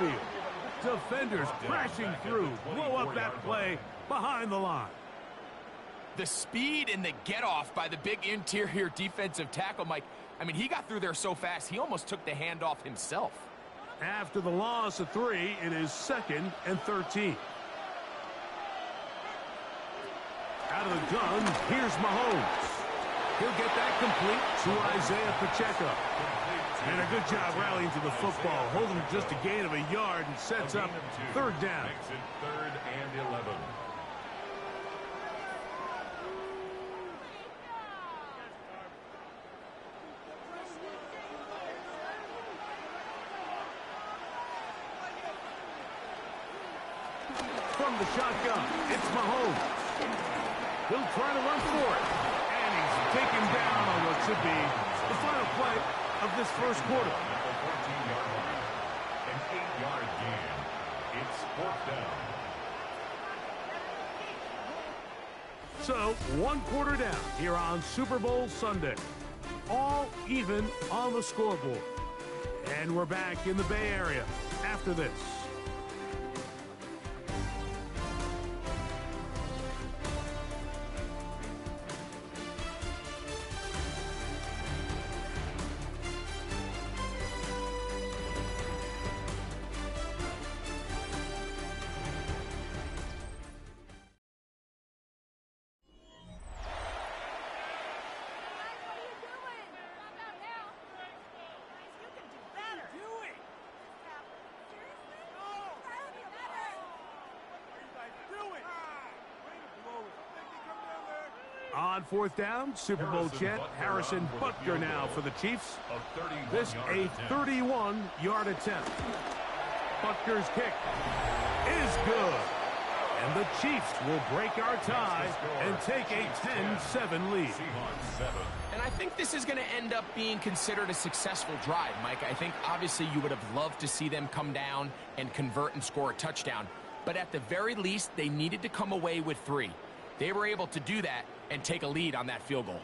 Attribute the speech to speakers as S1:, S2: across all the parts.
S1: field. Defenders crashing through, blow up that play behind the line.
S2: The speed and the get-off by the big interior defensive tackle, Mike. I mean, he got through there so fast, he almost took the handoff himself.
S1: After the loss of 3, it is 2nd and 13. Out of the gun, here's Mahomes. He'll get that complete to Isaiah Pacheco. And a good job rallying to the football, holding just a gain of a yard and sets up 3rd down.
S3: Makes it 3rd and 11.
S1: From the shotgun, it's Mahomes. He'll try to run for it. And he's taken down on what should be the final play of this first quarter.
S3: At the 14-yard line, an 8-yard gain. It's 4th down.
S1: So, 1 quarter down here on Super Bowl Sunday. All even on the scoreboard. And we're back in the Bay Area after this. On 4th down, Super Bowl champ Harrison Butker now for the Chiefs. This a 31-yard attempt. Butker's kick is good. And the Chiefs will break our tie and take a 10-7 lead.
S2: And I think this is going to end up being considered a successful drive, Mike. I think obviously you would have loved to see them come down and convert and score a touchdown. But at the very least, they needed to come away with 3. They were able to do that and take a lead on that field goal.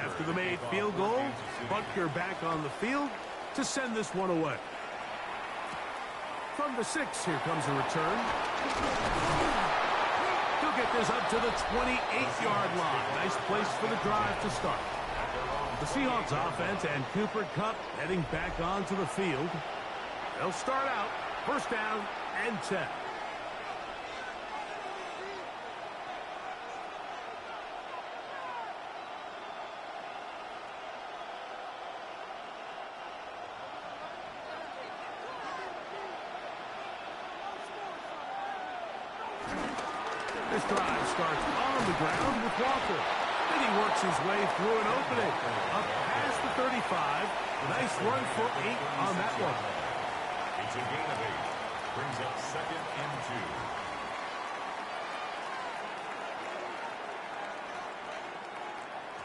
S1: After the made field goal, Butker back on the field to send this one away. From the 6, here comes a return. He'll get this up to the 28-yard line. Nice place for the drive to start. The Seahawks offense and Cooper Kupp heading back onto the field. They'll start out 1st down and 10. This drive starts on the ground with Walker. And he works his way through an opening. Up past the 35. Nice run for 8 on that one.
S3: It's a gain of 8. Brings up 2nd and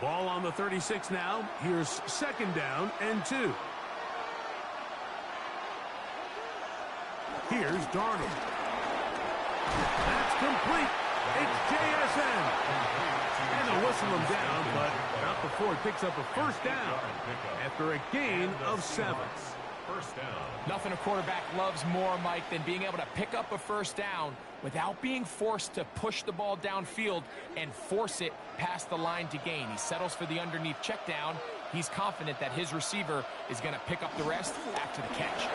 S3: 2.
S1: Ball on the 36 now. Here's 2nd down and 2. Here's Darnold. That's complete. It's JSN. And they'll whistle him down, but not before it picks up a 1st down after a gain of 7.
S3: 1st down.
S2: Nothing a quarterback loves more, Mike, than being able to pick up a 1st down without being forced to push the ball downfield and force it past the line to gain. He settles for the underneath check down. He's confident that his receiver is going to pick up the rest after the catch.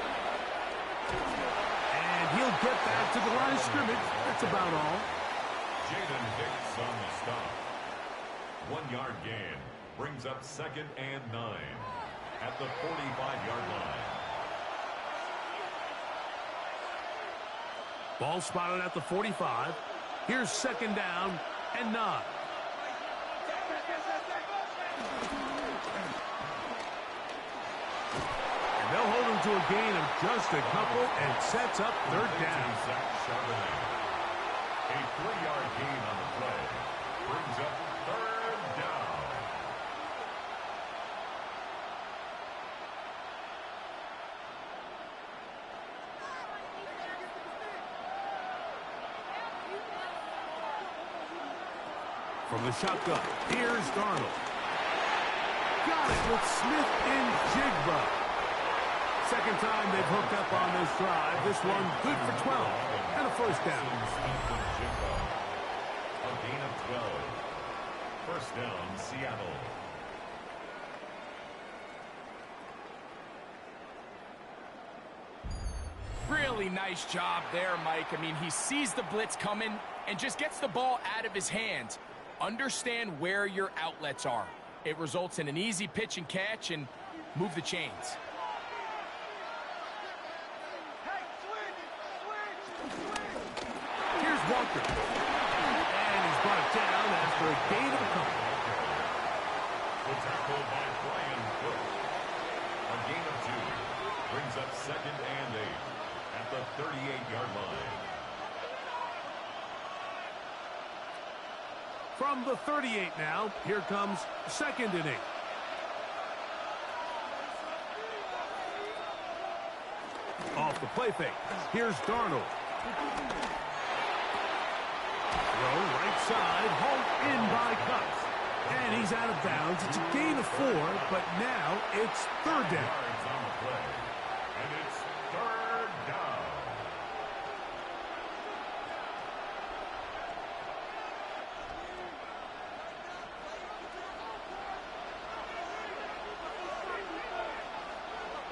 S1: And he'll get back to the line of scrimmage. That's about all.
S3: Jaden Hicks on the stop. 1-yard gain. Brings up 2nd and 9. At the 45-yard line.
S1: Ball spotted at the 45. Here's 2nd down and 9. And they'll hold him to a gain of just a couple and sets up 3rd down.
S3: A 3-yard gain on the play. Brings up 3rd down.
S1: From the shotgun, here's Darnold. Got it with Smith and Jigba. Second time they've hooked up on this drive. This one good for 12 and a first down.
S3: A gain of 12. First down, Seattle.
S2: Really nice job there, Mike. I mean, he sees the blitz coming and just gets the ball out of his hands. Understand where your outlets are. It results in an easy pitch and catch and move the chains.
S1: Here's Walker. And he's brought down after a gain of a couple.
S3: The tackle by Brian Cook. A gain of 2. Brings up second and 8 at the 38-yard line.
S1: From the 38 now, here comes second and 8. Off the play fake. Here's Darnold. Throw right side, hauled in by Cutts. And he's out of bounds. It's a gain of 4, but now it's third down.
S3: Yards on the play. And it's third down.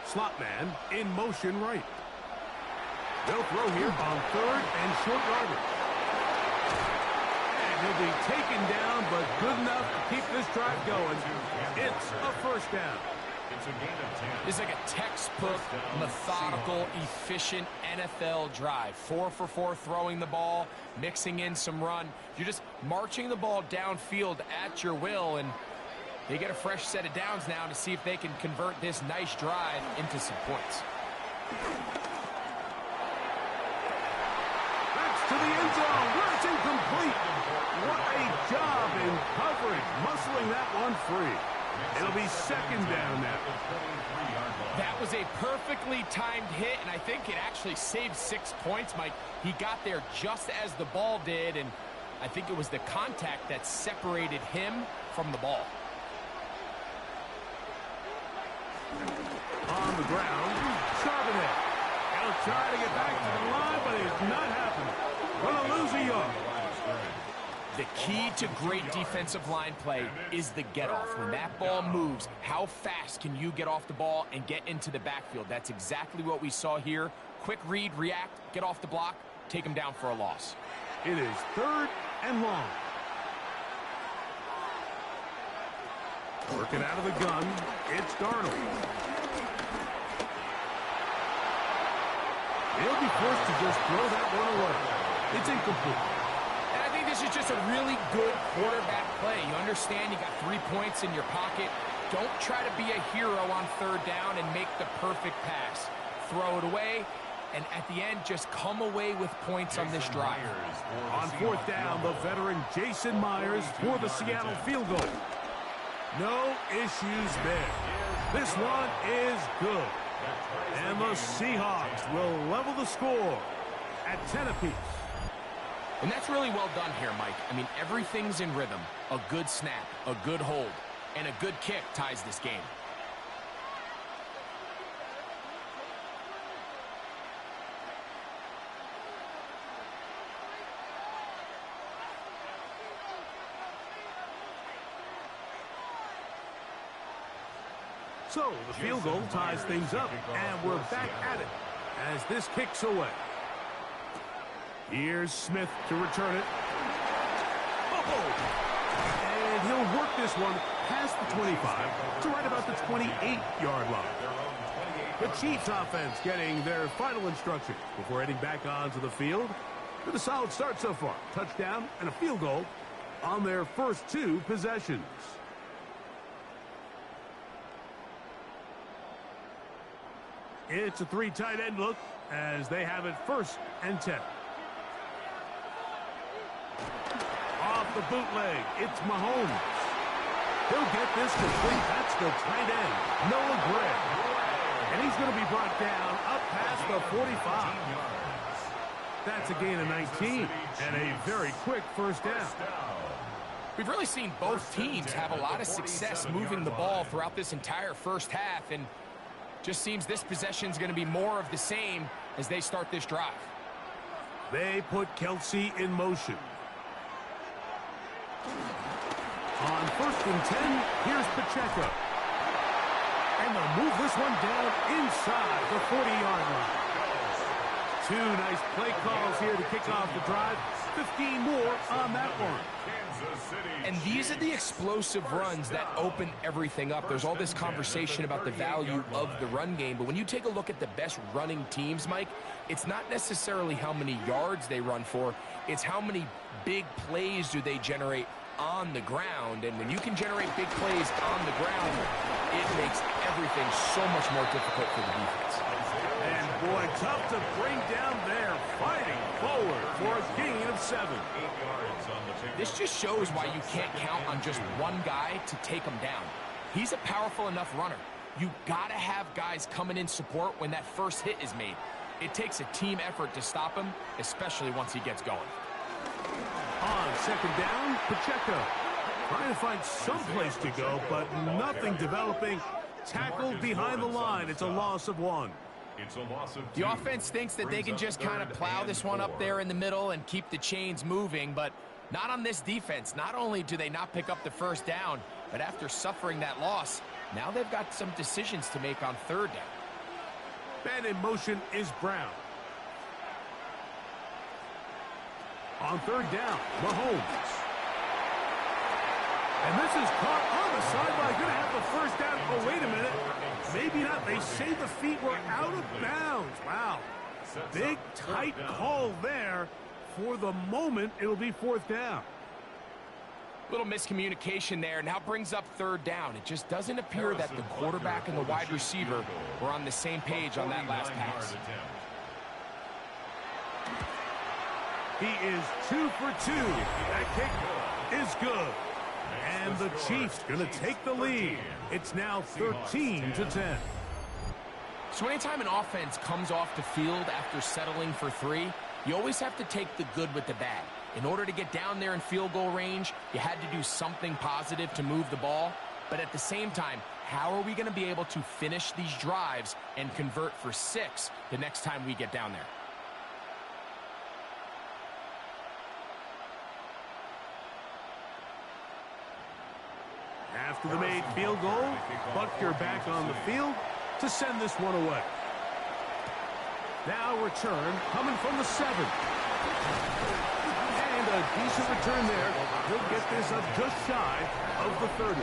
S1: Slot man in motion right. They'll throw here on third and short yardage. And he'll be taken down, but good enough to keep this drive going. It's a first down.
S3: It's a gain of 10.
S2: It's like a textbook, methodical, efficient NFL drive. 4 for 4 throwing the ball, mixing in some run. You're just marching the ball downfield at your will, and they get a fresh set of downs now to see if they can convert this nice drive into some points.
S1: That's to the end zone, where it's incomplete. What a job in coverage, muscling that one free. It'll be second down now.
S2: That was a perfectly timed hit, and I think it actually saved 6 points, Mike. He got there just as the ball did, and I think it was the contact that separated him from the ball.
S1: On the ground, Charbonnet. He'll try to get back to the line, but it's not happening. Gonna lose a yard.
S2: The key to great defensive line play is the get-off. When that ball moves, how fast can you get off the ball and get into the backfield? That's exactly what we saw here. Quick read, react, get off the block, take him down for a loss.
S1: It is third and long. Working out of the gun, it's Darnold. He'll be forced to just throw that one away. It's incomplete.
S2: And I think this is just a really good quarterback play. You understand you got 3 points in your pocket. Don't try to be a hero on third down and make the perfect pass. Throw it away, and at the end, just come away with points on this drive.
S1: On fourth down, the veteran Jason Myers for the Seattle field goal. No issues there. This one is good. And the Seahawks will level the score at 10 apiece.
S2: And that's really well done here, Mike. I mean, everything's in rhythm. A good snap, a good hold, and a good kick ties this game.
S1: So the field goal ties things up, and we're back at it as this kicks away. Here's Smith to return it. And he'll work this one past the 25 to right about the 28-yard line. The Chiefs offense getting their final instructions before heading back onto the field with a solid start so far. Touchdown and a field goal on their first 2 possessions. It's a 3 tight end look as they have it first and 10. Off the bootleg, it's Mahomes. He'll get this complete. That's the tight end, Noah Gray. And he's going to be brought down up past the 45. That's a gain of 19 and a very quick first down.
S2: We've really seen both teams have a lot of success moving the ball throughout this entire first half, and just seems this possession is going to be more of the same as they start this drive.
S1: They put Kelsey in motion. On 1st and 10, here's Pacheco. And they'll move this one down inside the 40-yard line. 2 nice play calls here to kick off the drive. 15 more on that one.
S2: And these are the explosive runs that open everything up. There's all this conversation about the value of the run game, but when you take a look at the best running teams, Mike, it's not necessarily how many yards they run for, it's how many big plays do they generate on the ground. And when you can generate big plays on the ground, it makes everything so much more difficult for the defense.
S1: And boy, tough to bring down there, fighting forward for a gain of 7.
S2: This just shows why you can't count on just one guy to take him down. He's a powerful enough runner. You gotta have guys coming in support when that first hit is made. It takes a team effort to stop him, especially once he gets going.
S1: On 2nd down, Pacheco trying to find some place to go, but nothing developing. Tackled behind the line. It's a loss of 1.
S3: It's a loss of 2.
S2: The offense thinks that they can just kind of plow this one up there in the middle and keep the chains moving, but not on this defense. Not only do they not pick up the first down, but after suffering that loss, now they've got some decisions to make on 3rd down.
S1: And in motion is Brown. On 3rd down, Mahomes. And this is caught on the sideline. Going to have the first down. Oh, wait a minute. Maybe not. They say the feet were out of bounds. Wow. Big, tight call there. For the moment, it'll be 4th down.
S2: Little miscommunication there. Now brings up 3rd down. It just doesn't appear that the quarterback and the wide receiver were on the same page on that last pass.
S1: He is 2 for 2. That kick is good. And the Chiefs going to take the lead. It's now 13-10.
S2: So anytime an offense comes off the field after settling for 3, you always have to take the good with the bad. In order to get down there in field goal range, you had to do something positive to move the ball. But at the same time, how are we going to be able to finish these drives and convert for 6 the next time we get down there?
S1: After the made field goal, Butker back on the field to send this one away. Now return coming from the 7. And a decent return there. He'll get this up just shy of the 30.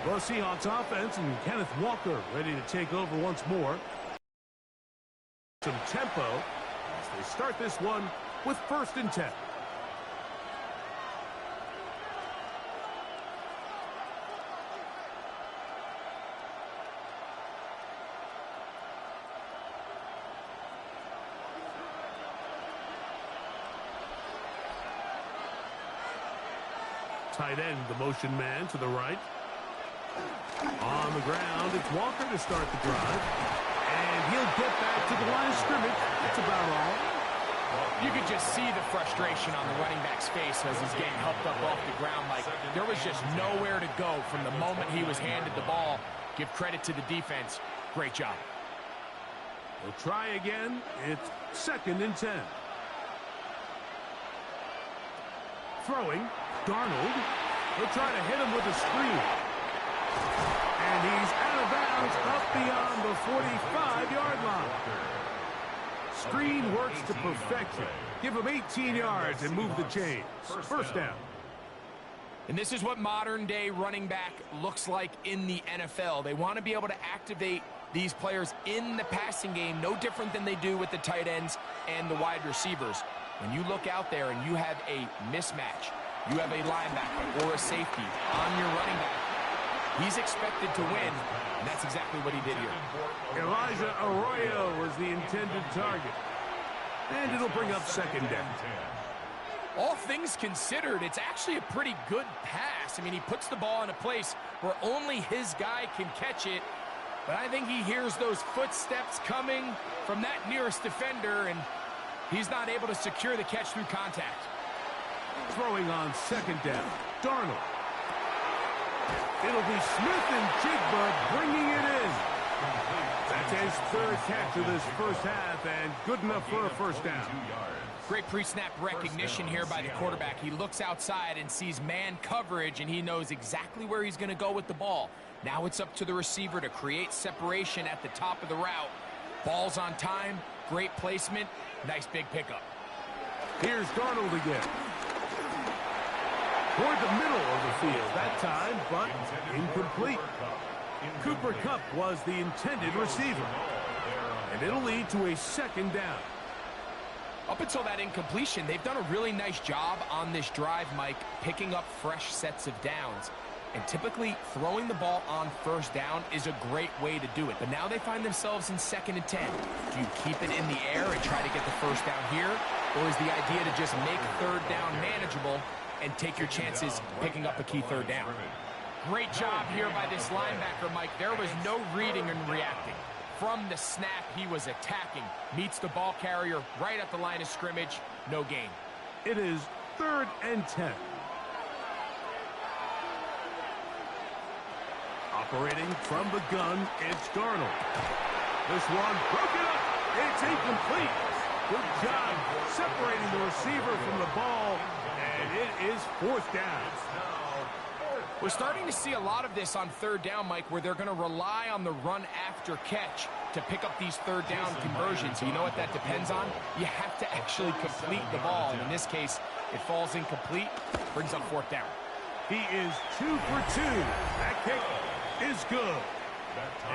S1: Well, Seahawks offense and Kenneth Walker ready to take over once more. Some tempo as they start this one with 1st and 10. Tight end, the motion man to the right. On the ground, it's Walker to start the drive. And he'll get back to the line of scrimmage. That's about all.
S2: You could just see the frustration on the running back's face as he's getting helped up off the ground. Like there was just nowhere to go from the moment he was handed the ball. Give credit to the defense. Great job.
S1: We'll try again. It's 2nd and 10. Throwing. Darnold. He'll try to hit him with a screen. And he's out of bounds up beyond the 45-yard line. Screen works to perfection. Give him 18 yards and move the chains. 1st down.
S2: And this is what modern-day running back looks like in the NFL. They want to be able to activate these players in the passing game, no different than they do with the tight ends and the wide receivers. When you look out there and you have a mismatch, you have a linebacker or a safety on your running back, he's expected to win, and that's exactly what he did here.
S1: Elijah Arroyo was the intended target. And it'll bring up 2nd down.
S2: All things considered, it's actually a pretty good pass. I mean, he puts the ball in a place where only his guy can catch it. But I think he hears those footsteps coming from that nearest defender, and he's not able to secure the catch through contact.
S1: Throwing on 2nd down. Darnold. It'll be Smith and Jigba bringing it in. That's his third catch of this first half, and good enough for a first down.
S2: Great pre-snap recognition here by the quarterback. He looks outside and sees man coverage, and he knows exactly where he's going to go with the ball. Now it's up to the receiver to create separation at the top of the route. Ball's on time, great placement, nice big pickup.
S1: Here's Darnold again. Toward the middle of the field that time, but incomplete. Cooper Kupp was the intended receiver, and it'll lead to a second down.
S2: Up until that incompletion, they've done a really nice job on this drive, Mike, picking up fresh sets of downs. And typically, throwing the ball on first down is a great way to do it. But now they find themselves in 2nd and 10. Do you keep it in the air and try to get the first down here? Or is the idea to just make third down manageable and take your chances picking up a key third down? Great job here by this linebacker, Mike. There was no reading and reacting. From the snap, he was attacking. Meets the ball carrier right at the line of scrimmage. No gain.
S1: It is 3rd and 10. Operating from the gun, it's Darnold. This one broken up. It's incomplete. Good job separating the receiver from the ball, and it is 4th down.
S2: We're starting to see a lot of this on 3rd down, Mike, where they're going to rely on the run after catch to pick up these 3rd down conversions. So you know what that depends on? You have to actually complete the ball. And in this case, it falls incomplete, brings up 4th down.
S1: He is 2 for 2. That kick is good.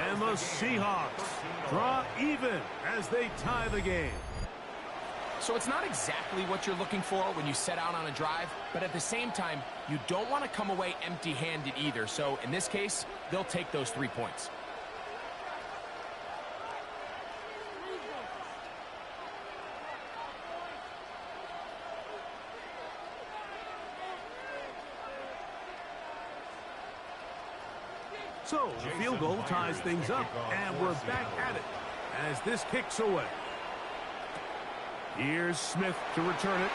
S1: And the Seahawks draw even as they tie the game.
S2: So it's not exactly what you're looking for when you set out on a drive, but at the same time, you don't want to come away empty-handed either. So in this case, they'll take those 3 points.
S1: So the field goal ties things up, and we're back at it as this kicks away. Here's Smith to return it.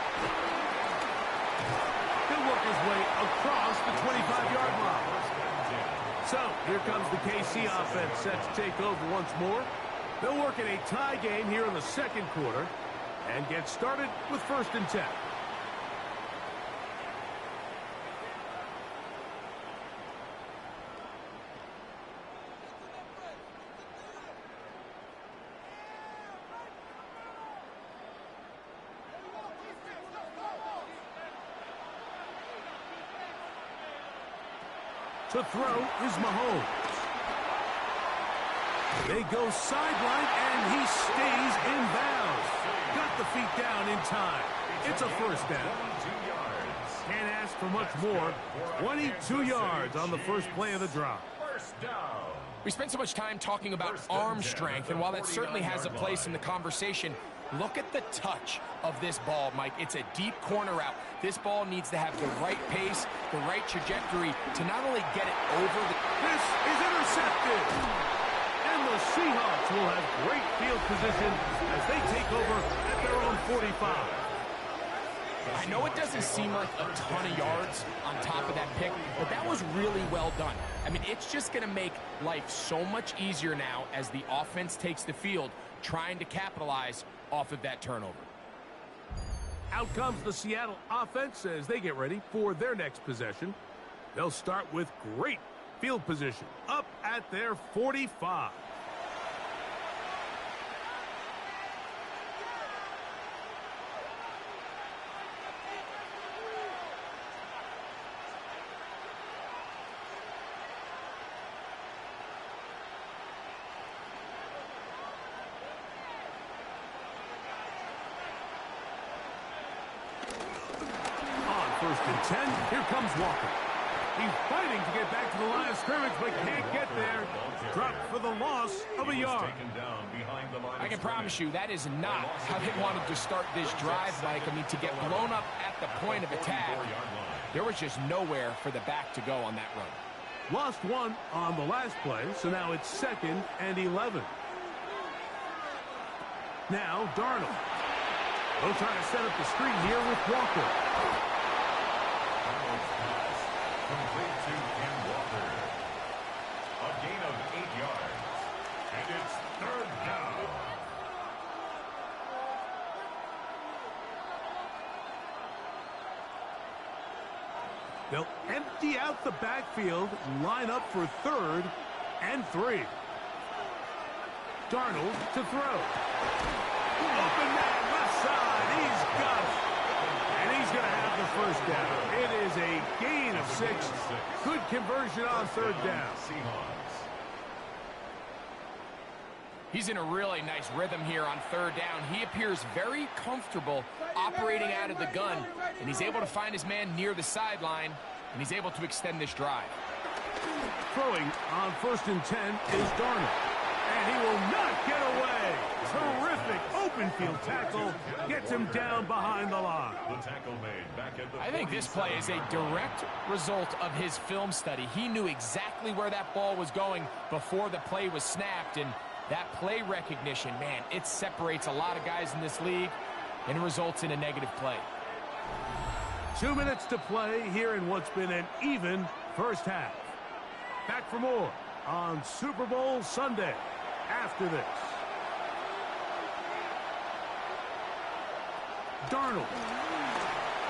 S1: He'll work his way across the 25-yard line. So here comes the KC offense set to take over once more. They'll work in a tie game here in the 2nd quarter and get started with 1st and 10. To throw is Mahomes. They go sideline, and he stays in bounds. Got the feet down in time. It's a 1st down. Can't ask for much more. 22 yards on the first play of the drive.
S2: We spent so much time talking about arm strength, and while that certainly has a place in the conversation, look at the touch of this ball, Mike. It's a deep corner route. This ball needs to have the right pace, the right trajectory to not only get it over the...
S1: This is intercepted. And the Seahawks will have great field position as they take over at their own 45.
S2: I know it doesn't seem like a ton of yards on top of that pick, but that was really well done. I mean, it's just going to make life so much easier now as the offense takes the field, trying to capitalize off of that turnover.
S1: Out comes the Seattle offense as they get ready for their next possession. They'll start with great field position up at their 45. On 1st and 10, here comes Walker. He's fighting to get back to the line of scrimmage, but can't get there. Dropped for the loss of a yard.
S2: I can promise you that is not how they wanted to start this drive, Mike. I mean, to get blown up at the point of attack, there was just nowhere for the back to go on that run.
S1: Lost one on the last play, so now it's 2nd and 11. Now Darnold. They'll try to set up the screen here with Walker. They'll empty out the backfield, line up for 3rd and 3. Darnold to throw. Open man, left side. He's got it. And he's going to have the first down. It is a gain of 6. Good conversion on 3rd down.
S2: He's in a really nice rhythm here on 3rd down. He appears very comfortable operating out of the gun, and he's able to find his man near the sideline, and he's able to extend this drive.
S1: Throwing on 1st and 10 is Darnold, and he will not get away. Terrific open field tackle gets him down behind the line.
S2: I think this play is a direct result of his film study. He knew exactly where that ball was going before the play was snapped, and that play recognition, man, it separates a lot of guys in this league, and it results in a negative play.
S1: 2 minutes to play here in what's been an even first half. Back for more on Super Bowl Sunday after this. Darnold.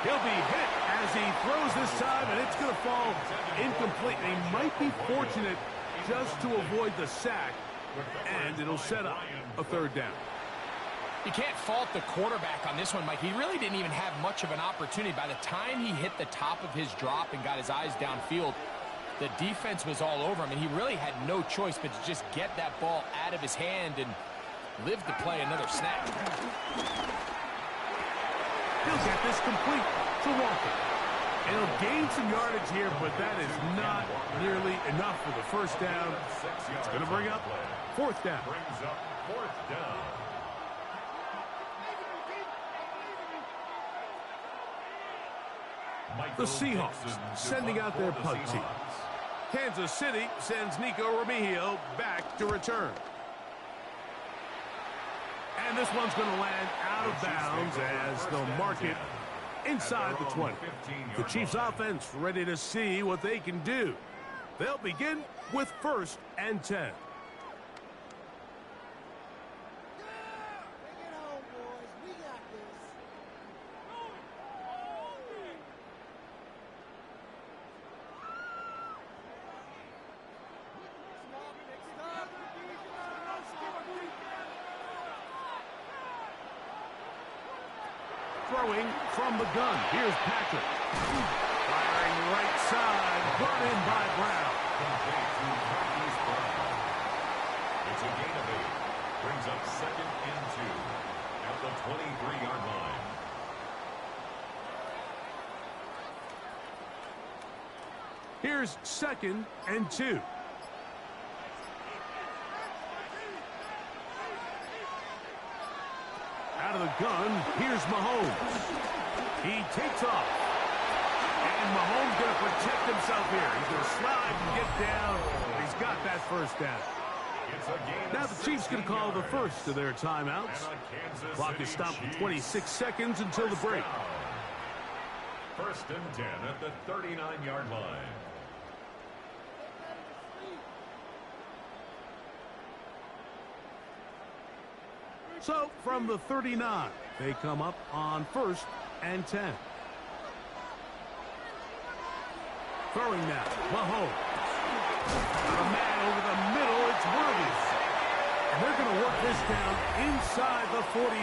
S1: He'll be hit as he throws this time, and it's going to fall incomplete. He might be fortunate just to avoid the sack, and it'll set up a 3rd down.
S2: You can't fault the quarterback on this one, Mike. He really didn't even have much of an opportunity. By the time he hit the top of his drop and got his eyes downfield, the defense was all over him, and he really had no choice but to just get that ball out of his hand and live to play another snap.
S1: He'll get this complete to Walker. He'll gain some yardage here, but that is not nearly enough for the first down. It's going to bring up 4th down. The Seahawks sending out their punt team. Kansas City sends Nico Remigio back to return. And this one's going to land out of bounds as they'll mark it inside the 20. The Chiefs offense ready to see what they can do. They'll begin with 1st and 10. Throwing from the gun. Here's Patrick. Firing right side. Brought in by Brown.
S3: It's a gain of 8. Brings up 2nd and 2 at the 23-yard line.
S1: Here's 2nd and 2. Out of the gun, here's Mahomes. He takes off. And Mahomes going to protect himself here. He's going to slide and get down. He's got that first down. Now the Chiefs going to call the first of their timeouts. Clock is stopped for 26 seconds until the break.
S3: 1st and 10 at the 39-yard line.
S1: So, from the 39, they come up on 1st and 10. Throwing now, Mahomes. A man over the middle, it's Worthy. And they're going to work this down inside the 45.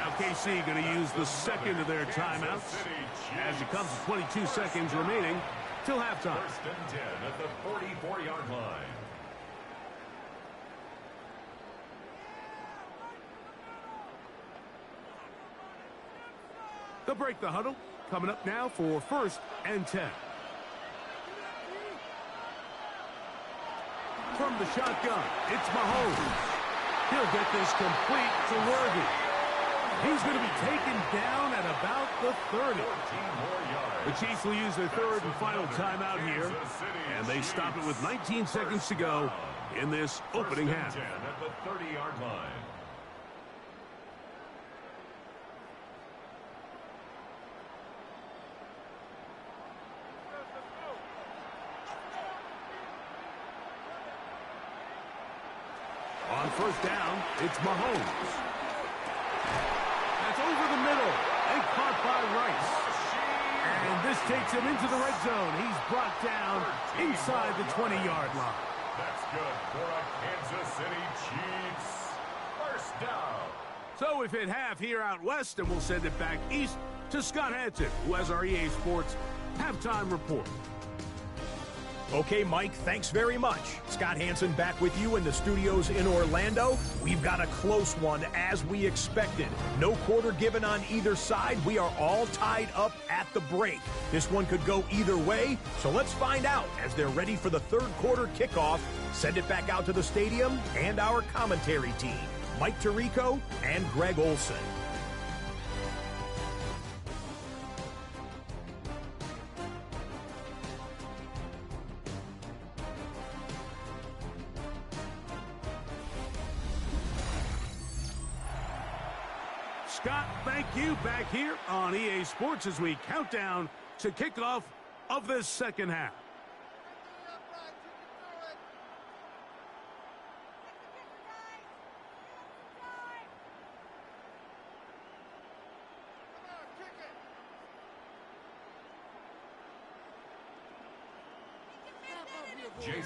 S1: Now KC going to use the 2nd of their timeouts as it comes to 22 seconds remaining till halftime.
S3: 1st and 10 at the 44-yard line.
S1: They'll break the huddle. Coming up now for 1st and 10. From the shotgun, it's Mahomes. He'll get this complete to Worthy. He's going to be taken down at about the 30. The Chiefs will use their 3rd and final timeout here, and they stop it with 19 seconds to go in this opening half.
S3: 1st and 10 at the 30-yard line.
S1: On 1st down, it's Mahomes. That's over the middle and caught by Rice. And this takes him into the red zone. He's brought down inside the 20-yard line.
S3: That's good for a Kansas City Chiefs first down.
S1: So we've hit half here out west, and we'll send it back east to Scott Hanson, who has our EA Sports halftime report.
S4: Okay, Mike, thanks very much. Scott Hanson back with you in the studios in Orlando. We've got a close one, as we expected. No quarter given on either side. We are all tied up at the break. This one could go either way, so let's find out as they're ready for the third quarter kickoff. Send it back out to the stadium and our commentary team, Mike Tirico and Greg Olson.
S1: Scott, thank you. Back here on EA Sports as we count down to kickoff of this second half.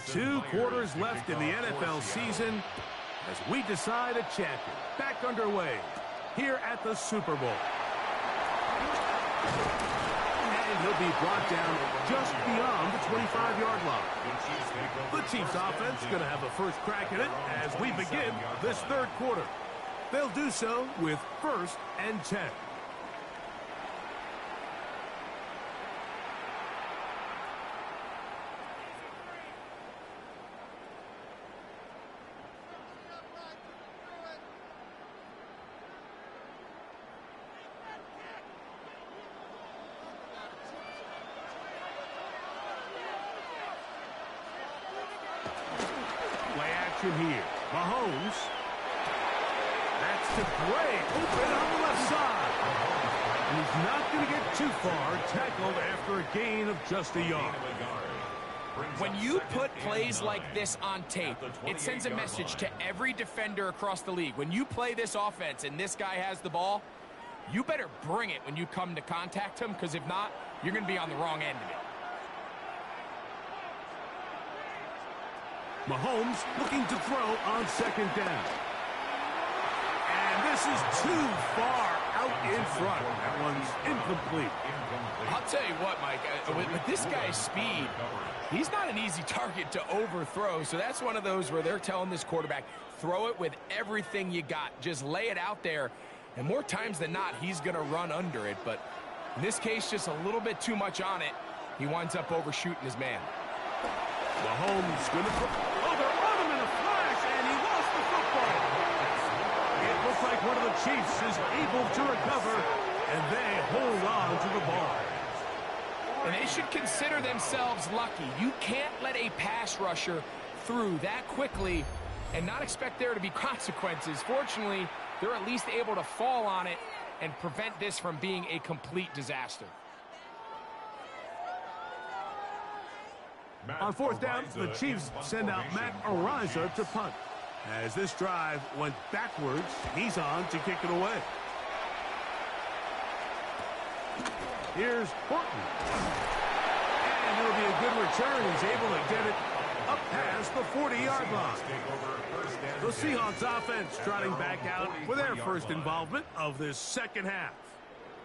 S1: Two quarters left in the NFL season as we decide a champion. Back underway here at the Super Bowl. And he'll be brought down just beyond the 25-yard line. The Chiefs offense going to have a first crack at it as we begin this third quarter. They'll do so with 1st and 10. Here, Mahomes. That's to Gray, open on the left side. And he's not going to get too far, tackled after a gain of just a yard.
S2: When you put plays like this on tape, it sends a message to every defender across the league. When you play this offense and this guy has the ball, you better bring it when you come to contact him, because if not, you're going to be on the wrong end of it.
S1: Mahomes looking to throw on second down. And this is too far out in front. That one's incomplete.
S2: I'll tell you what, Mike, with this guy's speed, he's not an easy target to overthrow. So that's one of those where they're telling this quarterback, throw it with everything you got. Just lay it out there. And more times than not, he's going to run under it. But in this case, just a little bit too much on it. He winds up overshooting his man.
S1: Mahomes going to throw. Oh, they're on him in a flash, and he lost the football. It looks like one of the Chiefs is able to recover, and they hold on to the ball.
S2: And they should consider themselves lucky. You can't let a pass rusher through that quickly and not expect there to be consequences. Fortunately, they're at least able to fall on it and prevent this from being a complete disaster.
S1: On fourth down, the Chiefs send out Matt Araiza to punt. As this drive went backwards, he's on to kick it away. Here's Horton. And it'll be a good return. He's able to get it up past the 40-yard line. The Seahawks offense trotting back out for their first involvement of this second half.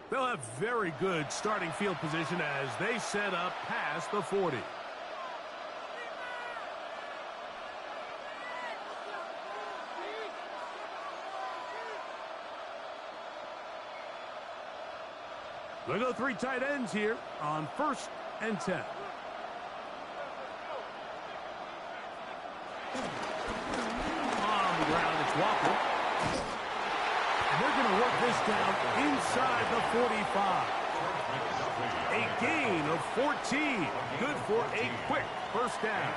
S1: They'll have very good starting field position as they set up past the 40. They'll go three tight ends here on 1st and 10. On the ground, it's Walker. They're going to work this down inside the 45. A gain of 14. Good for a quick first down.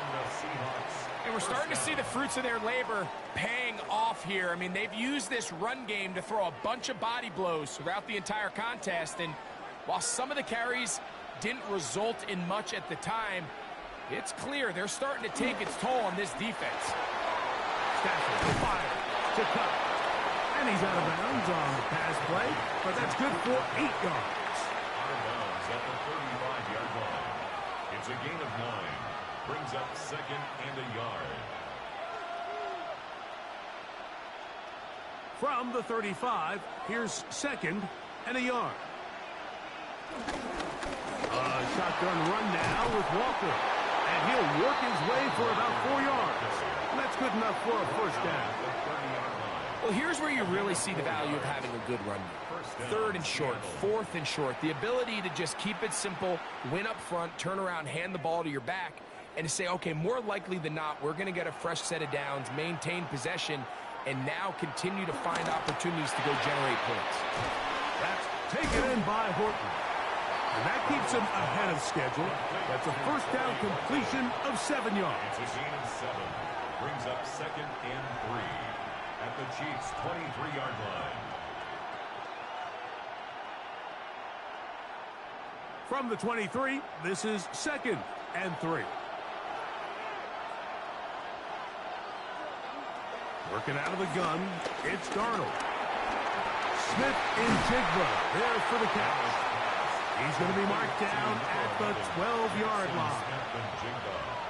S2: And we're starting to see the fruits of their labor paying off here. I mean, they've used this run game to throw a bunch of body blows throughout the entire contest. And while some of the carries didn't result in much at the time, it's clear they're starting to take its toll on this defense.
S1: Stafford fires to cut. And he's out of bounds on the pass play, but that's good for 8 yards.
S3: at the 35-yard line. It's a gain of 9. Brings up second and a yard.
S1: From the 35, here's second and a yard. Shotgun run now with Walker. And he'll work his way for about 4 yards. That's good enough for a first down.
S2: Well, here's where you really see the value of having a good run. Third and short, fourth and short. The ability to just keep it simple, win up front, turn around, hand the ball to your back, and to say, okay, more likely than not, we're going to get a fresh set of downs, maintain possession, and now continue to find opportunities to go generate points.
S1: That's taken in by Horton. And that keeps him ahead of schedule. That's a first down completion of 7 yards.
S3: It's a gain of 7. Brings up second and 3 at the Chiefs' 23-yard line.
S1: From the 23, this is second and 3. Working out of the gun, it's Darnold. Smith and Jigba there for the catch. He's going to be marked down at the 12-yard line.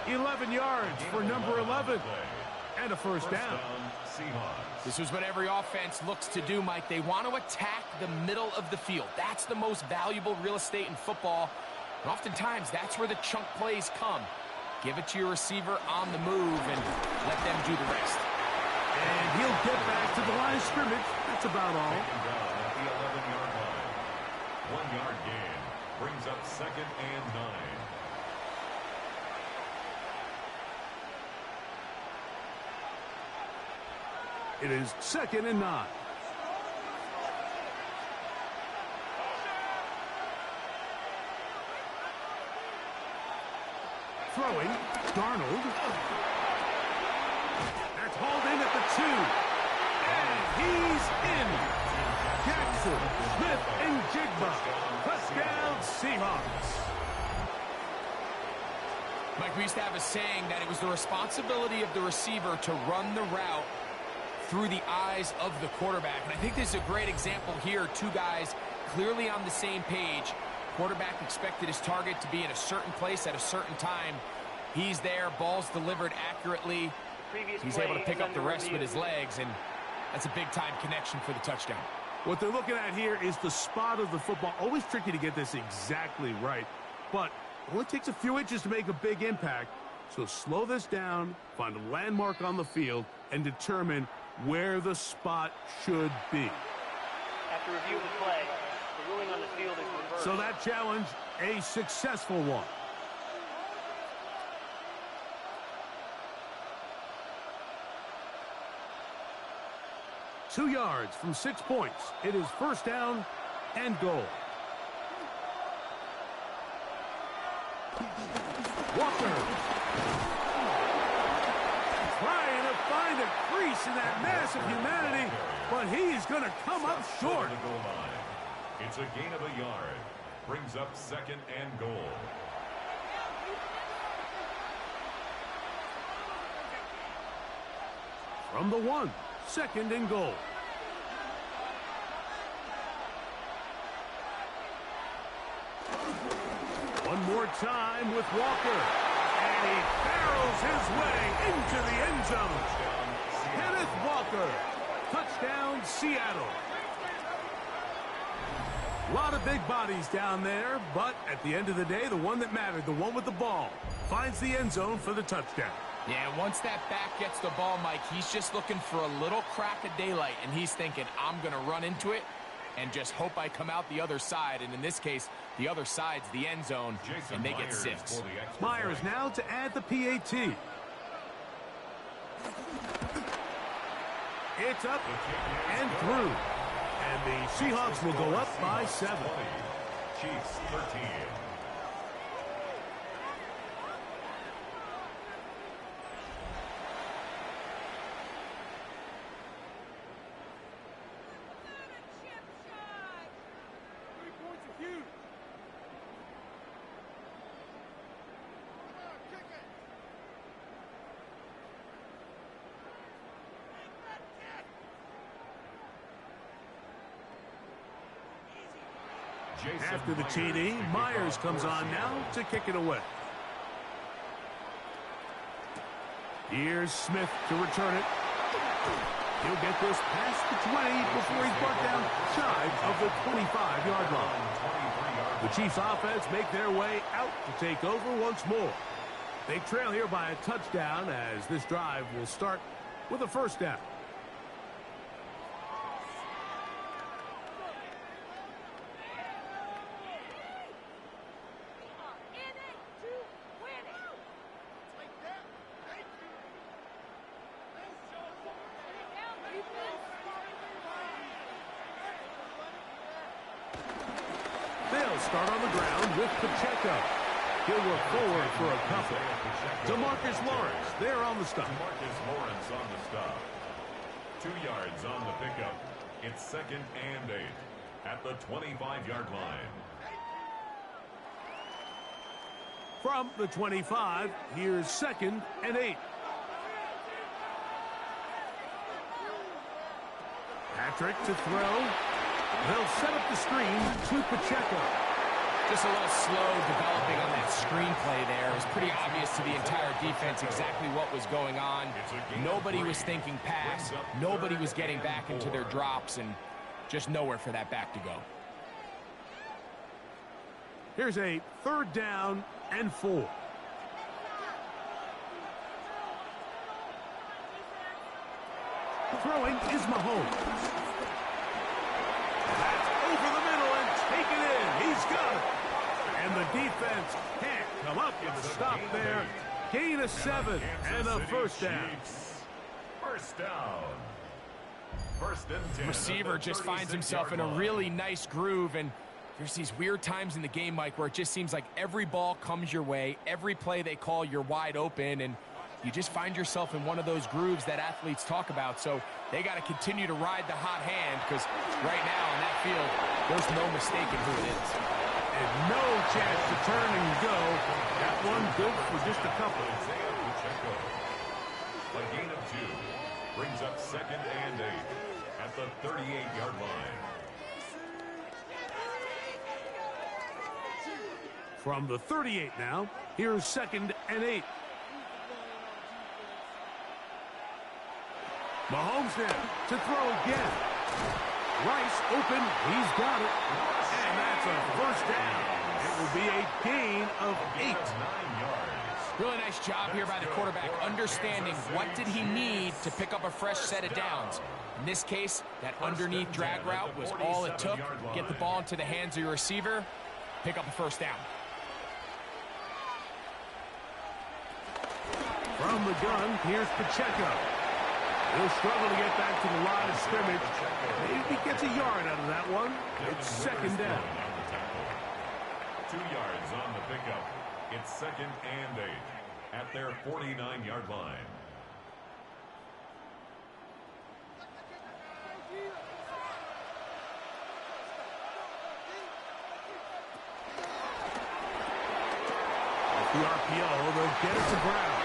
S1: 11 yards for number 11. And a first down.
S2: This is what every offense looks to do, Mike. They want to attack the middle of the field. That's the most valuable real estate in football. And oftentimes, that's where the chunk plays come. Give it to your receiver on the move and let them do the rest.
S1: And he'll get back to the line of scrimmage. That's about all.
S3: At the 11-yard line. 1 yard gain. Brings up second and 9.
S1: It is second and 9. Throwing, Darnold. That's hauled in at the 2. And he's in. Jackson, Smith, and Jigba. Touchdown, Seahawks.
S2: Mike, we used to have a saying that it was the responsibility of the receiver to run the route through the eyes of the quarterback. And I think this is a great example here. Two guys clearly on the same page. Quarterback expected his target to be in a certain place at a certain time. He's there, ball's delivered accurately. He's able to pick up the rest with his legs, and that's a big-time connection for the touchdown.
S1: What they're looking at here is the spot of the football. Always tricky to get this exactly right, but it only takes a few inches to make a big impact. So slow this down, find a landmark on the field, and determine where the spot should be.
S5: After reviewing the play, the ruling on the field is reversed.
S1: So that challenge, a successful one. Two yards from 6 points. It is first down and goal. Walker. Trying to find a crease in that mass of humanity, but he's going to come up short.
S3: It's a gain of a yard. Brings up second and goal.
S1: From the 1, second and goal. One more time with Walker. And he barrels his way into the end zone. Kenneth Walker. Touchdown, Seattle. A lot of big bodies down there, but at the end of the day, the one that mattered, the one with the ball, finds the end zone for the touchdown.
S2: Yeah, once that back gets the ball, Mike, he's just looking for a little crack of daylight, and he's thinking, I'm going to run into it and just hope I come out the other side. And in this case, the other side's the end zone, and they get 6.
S1: Myers now to add the PAT. It's up and through. And the Seahawks will go up by 7.
S3: Chiefs 13.
S1: After the TD, Myers comes on now to kick it away. Here's Smith to return it. He'll get this past the 20 before he's brought down shy of the 25-yard line. The Chiefs offense make their way out to take over once more. They trail here by a touchdown as this drive will start with a first down. They'll start on the ground with Pacheco. He'll work forward for a couple. DeMarcus Lawrence there on the stop.
S3: DeMarcus Lawrence on the stop. 2 yards on the pickup. It's 2nd and 8 at the 25-yard line.
S1: From the 25, here's 2nd and 8. Patrick to throw. They'll set up the screen to Pacheco.
S2: Just a little slow developing on that screenplay there. It was pretty obvious to the entire defense exactly what was going on. Nobody was thinking pass. Nobody was getting back into their drops, and just nowhere for that back to go.
S1: Here's a 3rd down and 4. Throwing is Mahomes. That's over the middle and taken in. He's got it. And the defense can't come up with a stop there. Gain of 7 and a first down.
S3: First down. 1st and 10.
S2: Receiver just finds himself in a really nice groove, and there's these weird times in the game, Mike, where it just seems like every ball comes your way, every play they call, you're wide open, and you just find yourself in one of those grooves that athletes talk about. So they got to continue to ride the hot hand, because right now in that field, there's no mistaking who it is.
S1: And no chance to turn and go. That one good for just a couple.
S3: A gain of 2 brings up 2nd and 8 at the 38-yard line.
S1: From the 38 now, here's 2nd and 8. Mahomes there to throw again. Rice open. He's got it. And that's a first down. It will be a gain of 8. 9
S3: yards.
S2: Really nice job here by the quarterback, understanding what did he need to pick up a fresh set of downs. In this case, that underneath drag route was all it took. Get the ball into the hands of your receiver, pick up a first down.
S1: From the gun, here's Pacheco. He'll struggle to get back to the line of scrimmage. Maybe gets a yard out of that one. It's 2nd down.
S3: 2 yards on the pickup. It's 2nd and 8 at their 49-yard line.
S1: Off the RPO, they'll get it to Brown.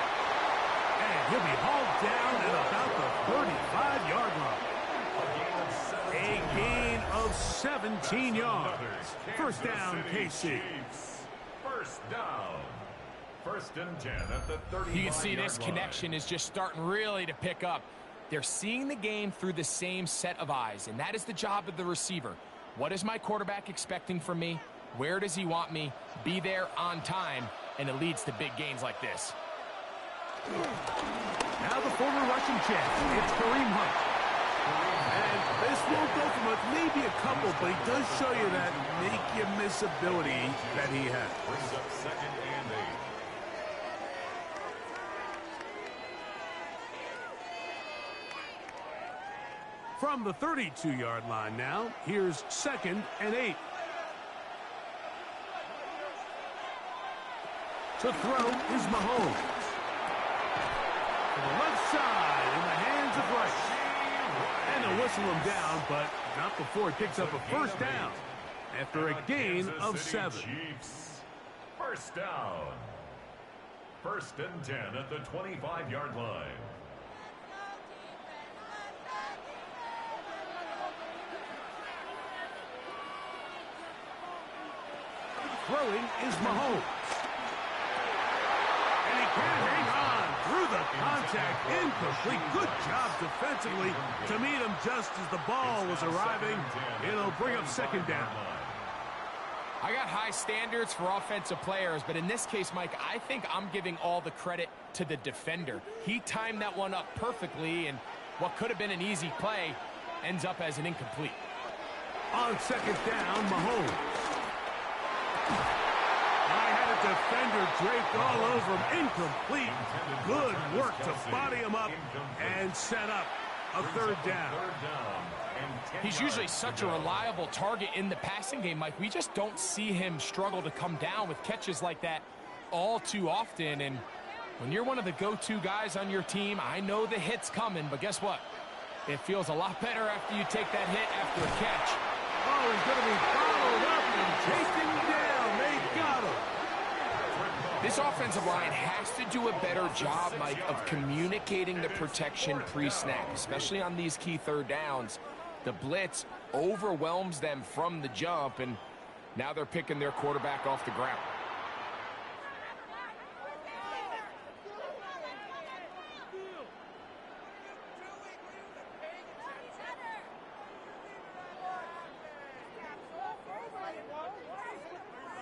S1: And he'll be hauled down at about the 35-yard line. A gain of 17 yards. First down, KC.
S3: First down. 1st and 10 at the 35-yard line.
S2: You can see this connection is just starting really to pick up. They're seeing the game through the same set of eyes, and that is the job of the receiver. What is my quarterback expecting from me? Where does he want me? Be there on time, and it leads to big gains like this.
S1: Now the former Russian champ, it's Kareem Hunt. And this won't go for much, maybe a couple, but he does show you that make-you-miss ability that he has.
S3: Brings up 2nd and 8.
S1: From the 32-yard line now, here's 2nd and 8. To throw is Mahomes. To the left side in the hands of Rice. And they'll whistle him down, but not before he picks up a first down after a gain of 7.
S3: Chiefs. First down. 1st and 10 at the 25-yard line.
S1: Throwing is Mahomes. And he can't hang on through the contact. Incomplete. Good job defensively to meet him just as the ball was arriving. It'll bring up second down.
S2: I got high standards for offensive players, but in this case, Mike, I think I'm giving all the credit to the defender. He timed that one up perfectly, and what could have been an easy play ends up as an incomplete.
S1: On second down, Mahomes. I had a defender draped all over him. Incomplete. Good work to body him up and set up a third down.
S2: He's usually such a reliable target in the passing game, Mike. We just don't see him struggle to come down with catches like that all too often. And when you're one of the go-to guys on your team, I know the hit's coming, but guess what? It feels a lot better after you take that hit after a catch.
S1: Oh, he's going to be followed up and taken down. They got him.
S2: This offensive line has to do a better job, Mike, of communicating the protection pre-snap, especially on these key third downs. The blitz overwhelms them from the jump, and now they're picking their quarterback off the ground.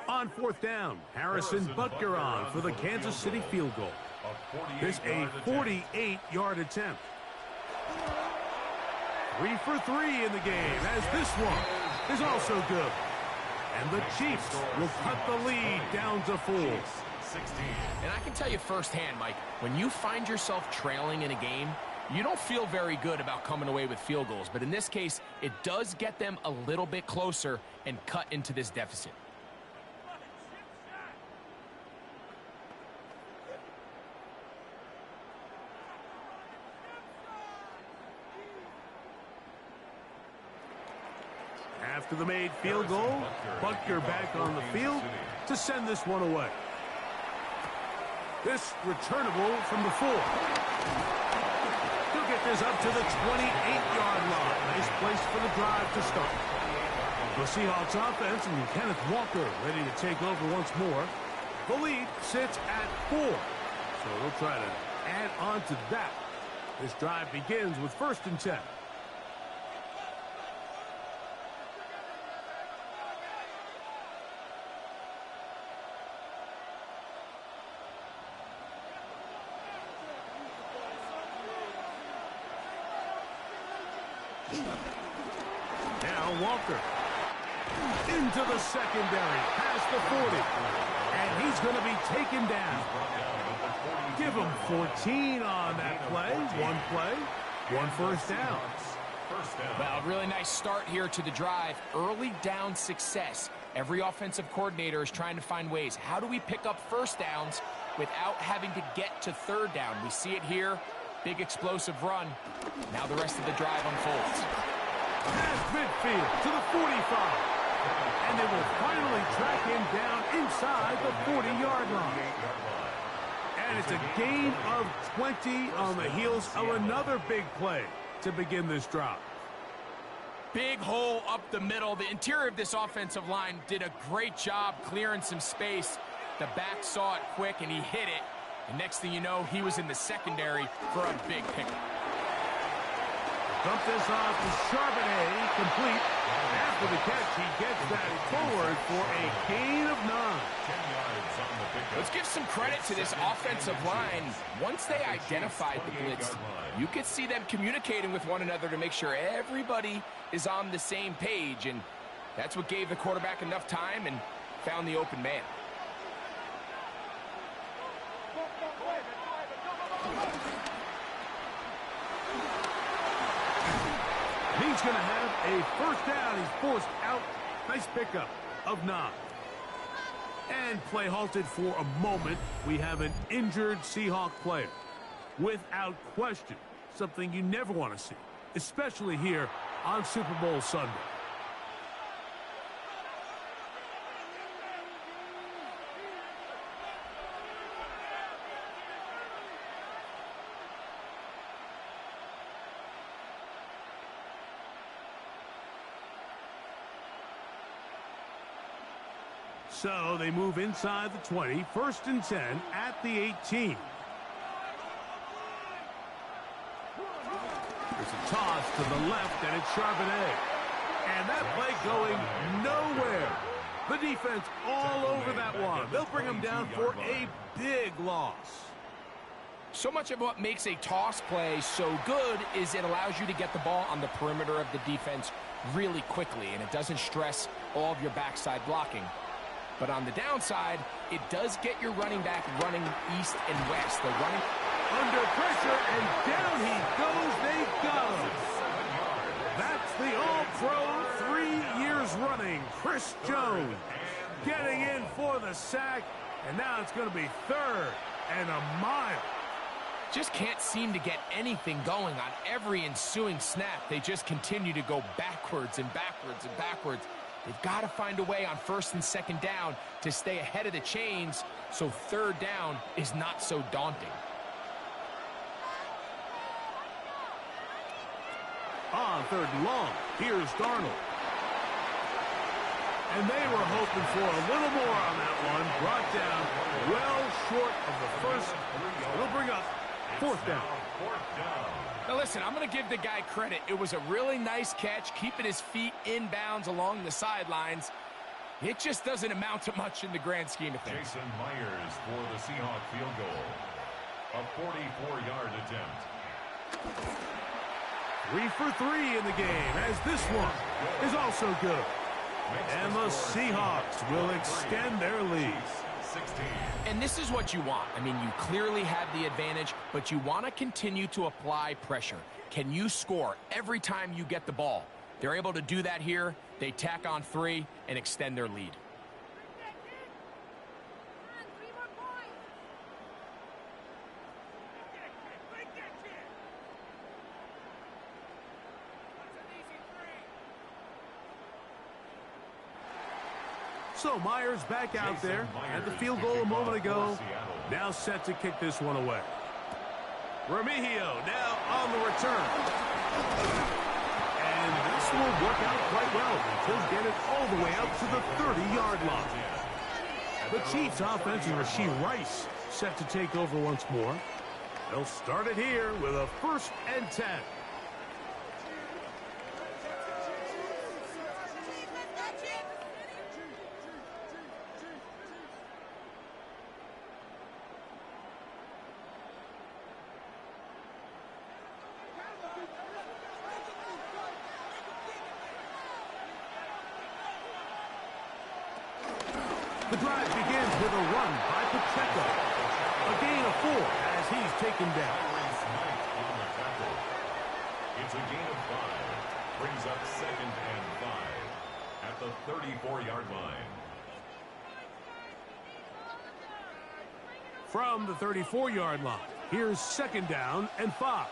S1: On fourth down, Harrison Butker on for the Kansas City field goal. This a 48-yard attempt. 3 for 3 in the game, as this one is also good. And the Chiefs will cut the lead down to 4.
S2: And I can tell you firsthand, Mike, when you find yourself trailing in a game, you don't feel very good about coming away with field goals. But in this case, it does get them a little bit closer and cut into this deficit.
S1: After the made field goal, Butker back on the field to send this one away. This returnable from the 4. He'll get this up to the 28-yard line. Nice place for the drive to start. The Seahawks offense and Kenneth Walker ready to take over once more. The lead sits at 4. So we'll try to add on to that. This drive begins with 1st and 10. Now Walker into the secondary, past the 40, and he's going to be taken down. Give him 14 on that play. One first down.
S2: Well, really nice start here to the drive. Early down success. Every offensive coordinator is trying to find ways. How do we pick up first downs without having to get to third down? We see it here. Big explosive run. Now the rest of the drive unfolds.
S1: Past midfield to the 45. And they will finally track him down inside the 40-yard line. And it's a gain of 20 on the heels of another big play to begin this drive.
S2: Big hole up the middle. The interior of this offensive line did a great job clearing some space. The back saw it quick, and he hit it. And next thing you know, he was in the secondary for a big pickup.
S1: Dump this off to Charbonnet, complete. After the catch, he gets that forward for a gain of 9.
S2: Let's give some credit to this offensive line. Once they identified the blitz, you could see them communicating with one another to make sure everybody is on the same page, and that's what gave the quarterback enough time and found the open man.
S1: He's going to have a first down. He's forced out. Nice pickup of 9. And play halted for a moment. We have an injured Seahawk player. Without question, something you never want to see, especially here on Super Bowl Sunday. So they move inside the 20, 1st and 10 at the 18. There's a toss to the left, and it's Charbonnet. And that play going nowhere. The defense all over that one. They'll bring him down for a big loss.
S2: So much of what makes a toss play so good is it allows you to get the ball on the perimeter of the defense really quickly, and it doesn't stress all of your backside blocking. But on the downside, it does get your running back running east and west. They're running
S1: under pressure, and down he goes. They got him. That's the All-Pro 3 years running, Chris Jones, getting in for the sack, and now it's going to be 3rd and a mile.
S2: Just can't seem to get anything going on every ensuing snap. They just continue to go backwards and backwards and backwards. They've got to find a way on 1st and 2nd down to stay ahead of the chains so 3rd down is not so daunting.
S1: On 3rd and long, here's Darnold. And they were hoping for a little more on that one. Brought down well short of the first. It'll bring up 4th down.
S2: Now listen, I'm going to give the guy credit. It was a really nice catch, keeping his feet inbounds along the sidelines. It just doesn't amount to much in the grand scheme of things.
S3: Jason Myers for the Seahawks field goal. A 44-yard attempt.
S1: 3 for 3 in the game, as this one is also good. And the Seahawks will extend their lead.
S3: 16.
S2: And this is what you want. I mean, you clearly have the advantage, but you want to continue to apply pressure. Can you score every time you get the ball? They're able to do that here. They tack on 3 and extend their lead.
S1: So Myers back out there at the field goal a moment ago. Now set to kick this one away. Remigio now on the return. And this will work out quite well. He'll get it all the way out to the 30-yard line. The Chiefs offense and Rashee Rice set to take over once more. They'll start it here with a 1st and 10. The drive begins with a run by Pacheco. A gain of 4 as he's taken down.
S3: It's a gain of 5. Brings up 2nd and 5 at the 34-yard line.
S1: From the 34-yard line, here's 2nd down and 5.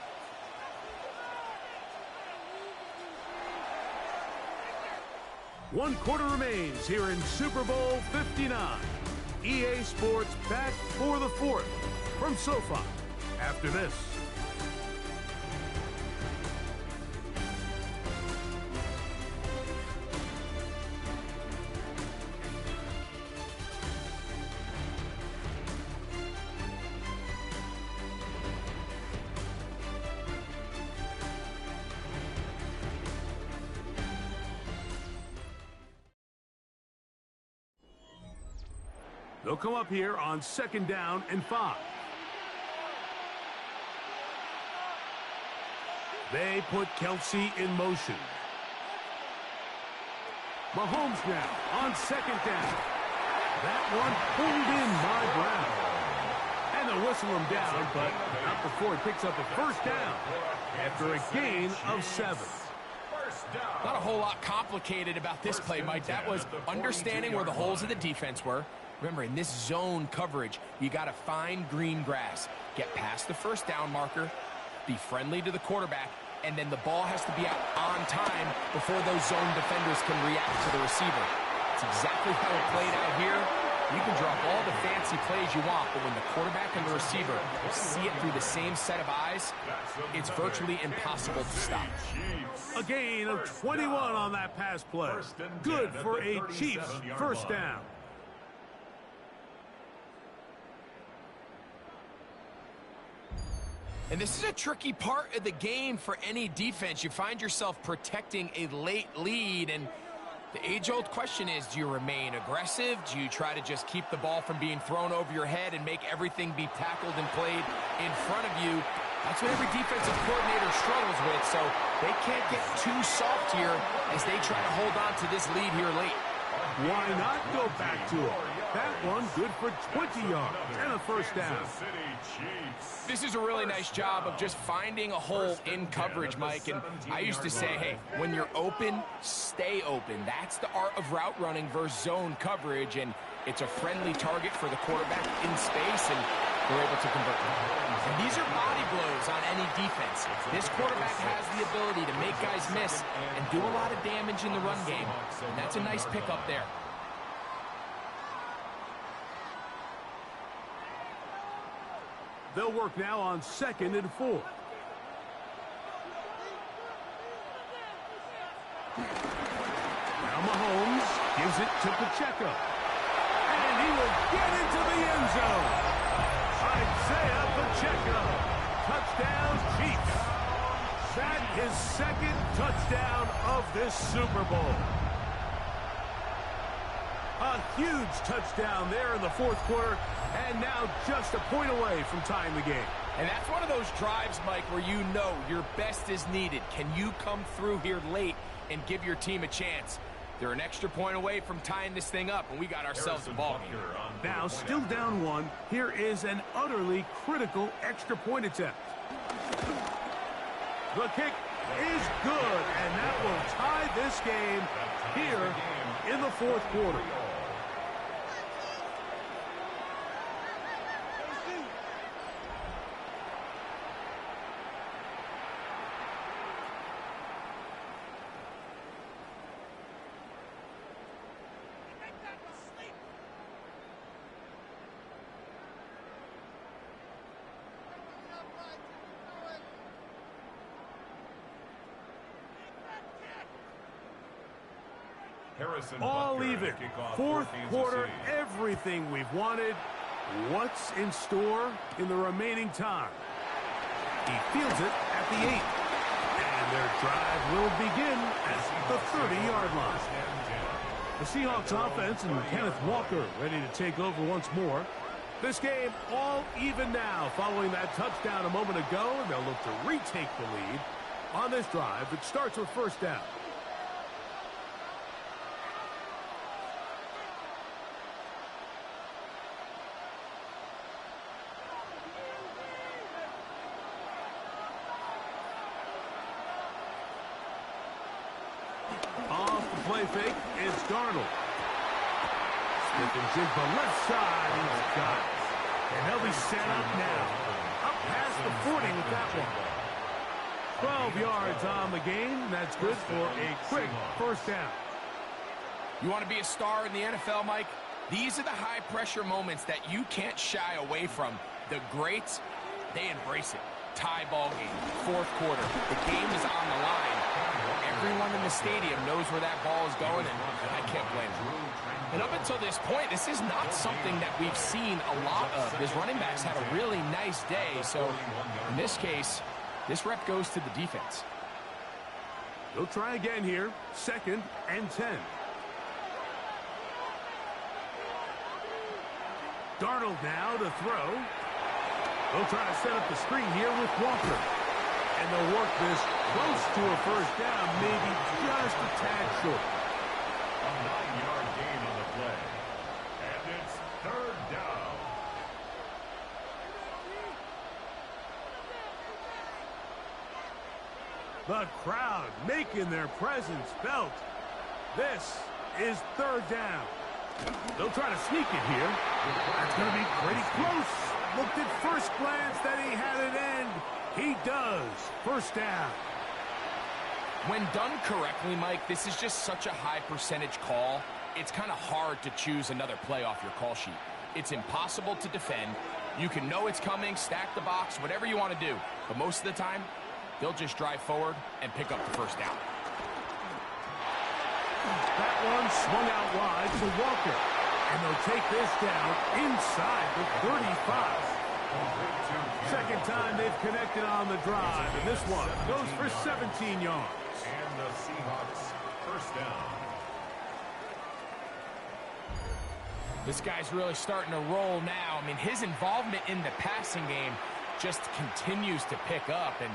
S1: One quarter remains here in Super Bowl 59. EA Sports back for the 4th from SoFi after this. They'll come up here on 2nd down and 5. They put Kelsey in motion. Mahomes now on 2nd down. That one pulled in by Brown. And they'll whistle him down, but not before he picks up a 1st down after a gain of 7.
S2: Not a whole lot complicated about this play, Mike. That was understanding where the holes of the defense were. Remember, in this zone coverage, you got to find green grass, get past the 1st down marker, be friendly to the quarterback, and then the ball has to be out on time before those zone defenders can react to the receiver. It's exactly how it played out here. You can drop all the fancy plays you want, but when the quarterback and the receiver see it through the same set of eyes, it's virtually impossible to stop.
S1: A gain of 21 on that pass play. Good for a Chiefs 1st down.
S2: And this is a tricky part of the game for any defense. You find yourself protecting a late lead, and the age-old question is, do you remain aggressive? Do you try to just keep the ball from being thrown over your head and make everything be tackled and played in front of you? That's what every defensive coordinator struggles with, so they can't get too soft here as they try to hold on to this lead here late.
S1: Why not go back to it? That one good for 20 yards and a first down.
S2: This is a really nice job of just finding a hole in coverage, Mike. And I used to say, hey, when you're open, stay open. That's the art of route running versus zone coverage. And it's a friendly target for the quarterback in space, and they're able to convert. And these are body blows on any defense. This quarterback has the ability to make guys miss and do a lot of damage in the run game. And that's a nice pickup there.
S1: They'll work now on 2nd and 4. Now Mahomes gives it to Pacheco. And he will get into the end zone. Isaiah Pacheco. Touchdown, Chiefs. That is 2nd touchdown of this Super Bowl. A huge touchdown there in the 4th quarter, and now just a point away from tying the game.
S2: And that's one of those drives, Mike, where you know your best is needed. Can you come through here late and give your team a chance? They're an extra point away from tying this thing up, and we got ourselves a ball game.
S1: Now, still down 1, here is an utterly critical extra point attempt. The kick is good, and that will tie this game here in the 4th quarter. All even. 4th quarter, everything we've wanted. What's in store in the remaining time? He fields it at the 8. And their drive will begin at the 30-yard line. The Seahawks offense and Kenneth Walker ready to take over once more. This game all even now following that touchdown a moment ago, and they'll look to retake the lead on this drive that starts with 1st down. Play fake, it's Darnold. Smith and Jigba left side, he's got it. And they'll be set up now. Up past the 40 with that one. 12 yards on the game, that's good for a quick 1st down.
S2: You want to be a star in the NFL, Mike? These are the high-pressure moments that you can't shy away from. The greats, they embrace it. Tie ball game, 4th quarter. The game is on the line. Everyone in the stadium knows where that ball is going, and I can't blame them. And up until this point, this is not something that we've seen a lot of. His running backs had a really nice day, so in this case, this rep goes to the defense.
S1: They'll try again here, 2nd and 10. Darnold now to throw. They'll try to set up the screen here with Walker. And they'll work this close to a 1st down, maybe just a tad short.
S3: A 9-yard gain on the play. And it's 3rd down.
S1: The crowd making their presence felt. This is 3rd down. They'll try to sneak it here. That's going to be pretty close. Looked at first glance that he had it end. He does. 1st down.
S2: When done correctly, Mike, this is just such a high percentage call. It's kind of hard to choose another play off your call sheet. It's impossible to defend. You can know it's coming, stack the box, whatever you want to do. But most of the time, they'll just drive forward and pick up the 1st down.
S1: That one swung out wide to Walker. And they'll take this down inside the 35. Second time they've connected on the drive, and this one goes for 17 yards.
S3: And the Seahawks first down.
S2: This guy's really starting to roll now. I mean, his involvement in the passing game just continues to pick up, and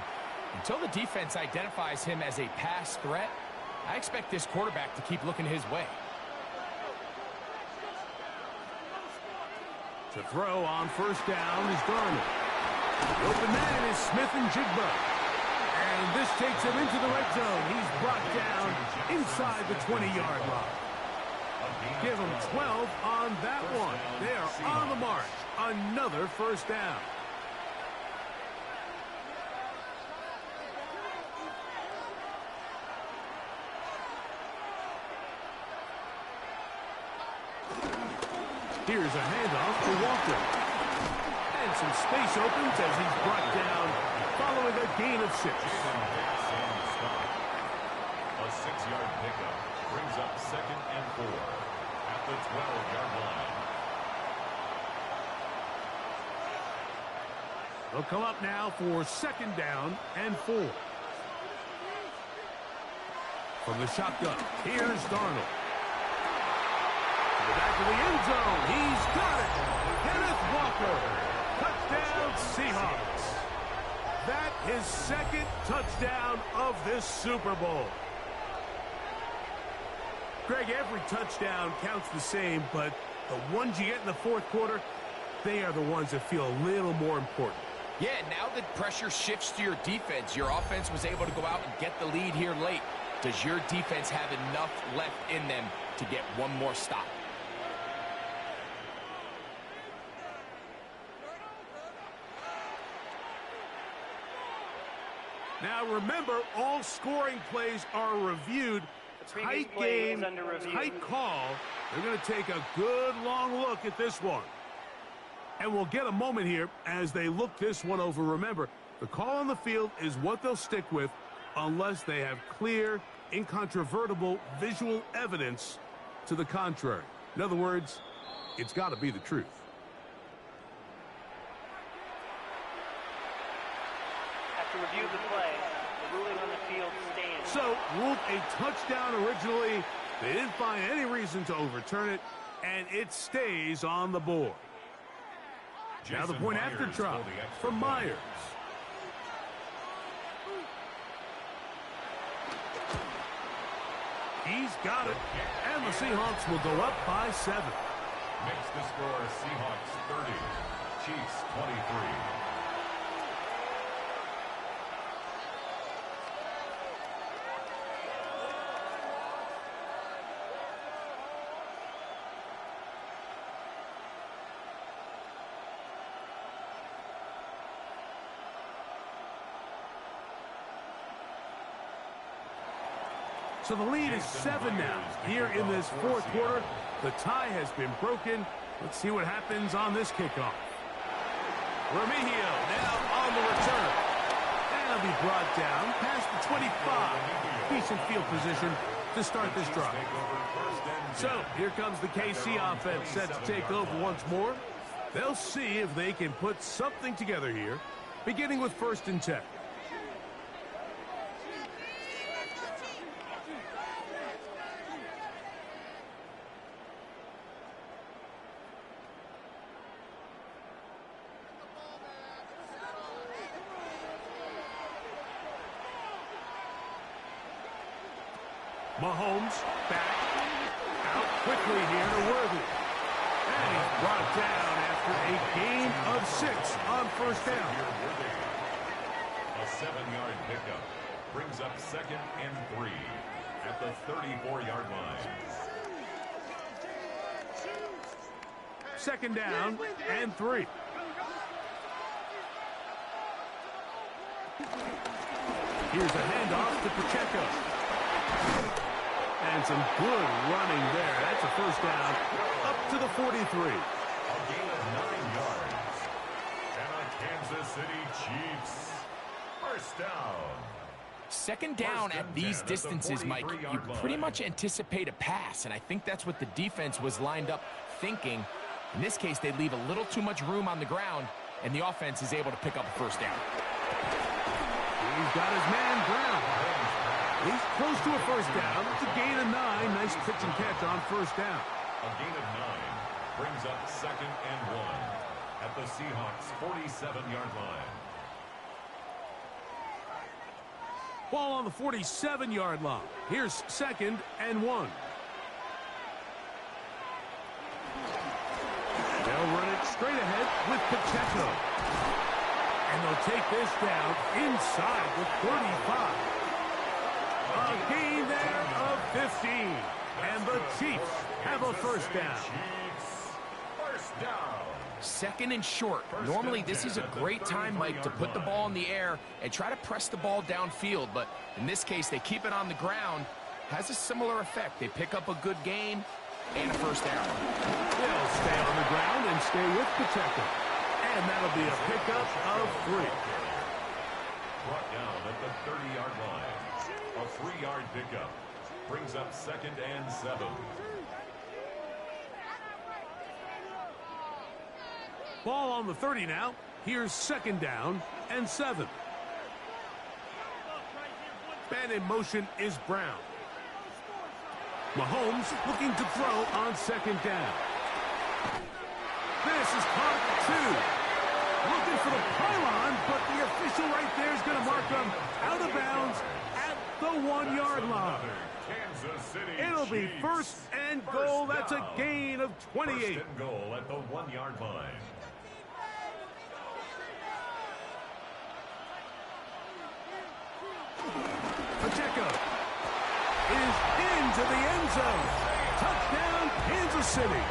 S2: until the defense identifies him as a pass threat, I expect this quarterback to keep looking his way.
S1: To throw on first down is Darnold. The open man is Smith and Jigba. And this takes him into the red zone. He's brought down inside the 20-yard line. Give him 12 on that one. They are on the march. Another first down. Here's a handoff to Walker. And some space opens as he's brought down following a gain of 6.
S3: A 6-yard pickup brings up 2nd and 4 at the 12-yard line.
S1: They'll come up now for 2nd down and 4. From the shotgun, here's Darnold. To the back of the end zone, he's got it. Kenneth Walker, touchdown Seahawks. That is 2nd touchdown of this Super Bowl. Greg, every touchdown counts the same, but the ones you get in the fourth quarter, they are the ones that feel a little more important.
S2: Yeah, now that pressure shifts to your defense, your offense was able to go out and get the lead here late. Does your defense have enough left in them to get one more stop?
S1: Now remember, all scoring plays are reviewed. Tight game, tight call. They're going to take a good long look at this one. And we'll get a moment here as they look this one over. Remember, the call on the field is what they'll stick with unless they have clear, incontrovertible visual evidence to the contrary. In other words, it's got to be the truth.
S5: After review of the play, the ruling on the field stands.
S1: So, ruled a touchdown originally. They didn't find any reason to overturn it, and it stays on the board. Now the point after try from Myers. He's got it, and the Seahawks will go up by 7.
S3: Makes the score Seahawks 30, Chiefs 23.
S1: So the lead is 7 now. Here in this fourth quarter, the tie has been broken. Let's see what happens on this kickoff. Remigio now on the return. And he'll be brought down past the 25. Decent field position to start this drive. So here comes the KC offense set to take over once more. They'll see if they can put something together here, beginning with 1st and 10. Mahomes back out quickly here to Worthy. And he's brought down after a gain of 6 on 1st down.
S3: A 7-yard pickup brings up 2nd and 3 at the 34-yard line.
S1: 2nd down and 3. Here's a handoff to Pacheco. And some good running there. That's a 1st down up to the 43.
S3: A gain of 9 yards. And a Kansas City Chiefs 1st down.
S2: 2nd down at these distances, Mike, you pretty much anticipate a pass, and I think that's what the defense was lined up thinking. In this case, they leave a little too much room on the ground, and the offense is able to pick up a first down.
S1: He's got his man, Brown. He's close to a first down. It's a gain of 9. Nice pitch and catch on first down.
S3: A gain of 9 brings up 2nd and 1 at the Seahawks' 47-yard line.
S1: Ball on the 47-yard line. Here's 2nd and 1. They'll run it straight ahead with Pacheco. And they'll take this down inside the 35. A gain there of 15. And the Chiefs have a first down.
S3: First down.
S2: 2nd and short. Normally, this is a great time, Mike, to put the ball in the air and try to press the ball downfield. But in this case, they keep it on the ground. Has a similar effect. They pick up a good gain and a first down.
S1: They'll stay on the ground and stay with Pacheco. And that'll be a pickup of 3.
S3: Brought down at the 30-yard line. A 3-yard pickup brings up 2nd and 7.
S1: Ball on the 30 now. Here's 2nd down and 7. Man in motion is Brown. Mahomes looking to throw on 2nd down. This is caught 2. Looking for the pylon, but the official right there is going to mark them out of bounds at the 1-yard line. It'll be 1st and goal. That's a gain of 28.
S3: 1st and goal at the 1-yard line.
S1: Pacheco is into the end zone. Touchdown, Kansas City.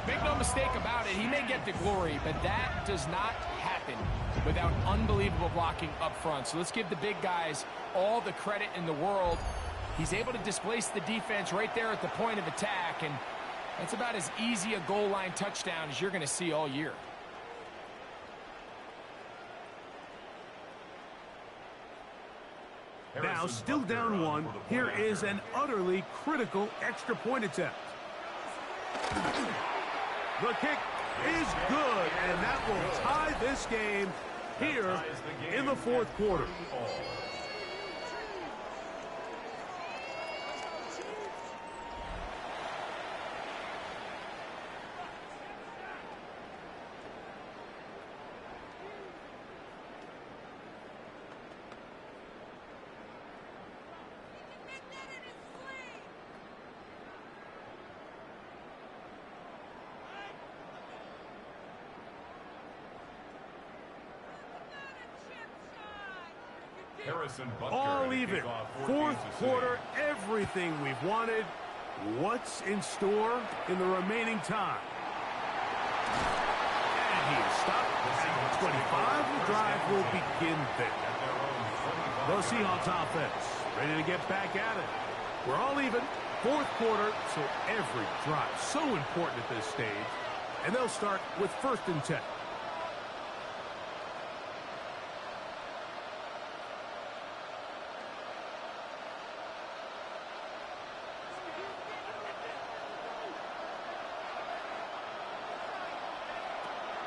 S2: Make no mistake about it, he may get the glory, but that does not happen without unbelievable blocking up front. So let's give the big guys all the credit in the world. He's able to displace the defense right there at the point of attack, and that's about as easy a goal line touchdown as you're going to see all year.
S1: Now, still down 1, here is an utterly critical extra point attempt. The kick is good, and that will tie this game here in the 4th quarter. All even. 4th quarter, everything we've wanted. What's in store in the remaining time? And he is stopped at 25. The drive will begin there. The Seahawks offense ready to get back at it. We're all even. 4th quarter, so every drive so important at this stage. And they'll start with 1st and 10.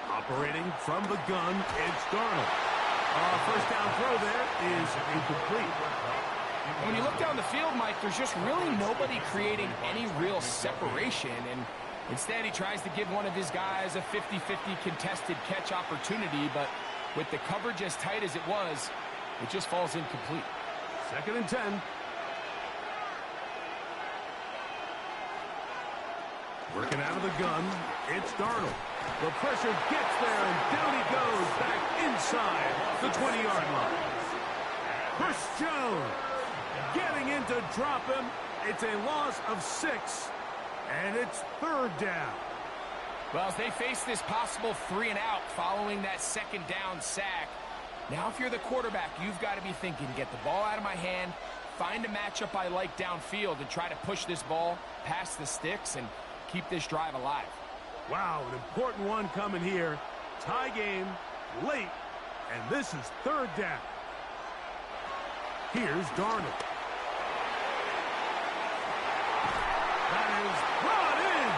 S1: Operating from the gun, it's Darnold. First down throw there is incomplete.
S2: When you look down the field, Mike, there's just really nobody creating any real separation, and instead he tries to give one of his guys a 50-50 contested catch opportunity, but with the coverage as tight as it was, it just falls incomplete.
S1: 2nd and 10. Working out of the gun, it's Darnold. The pressure gets there, and down he goes back inside the 20-yard line. Chris Jones getting in to drop him. It's a loss of 6, and it's 3rd down.
S2: Well, as they face this possible 3-and-out following that 2nd down sack, now if you're the quarterback, you've got to be thinking, get the ball out of my hand, find a matchup I like downfield, and try to push this ball past the sticks and keep this drive alive.
S1: Wow, an important one coming here. Tie game, late, and this is 3rd down. Here's Darnold. That is brought in.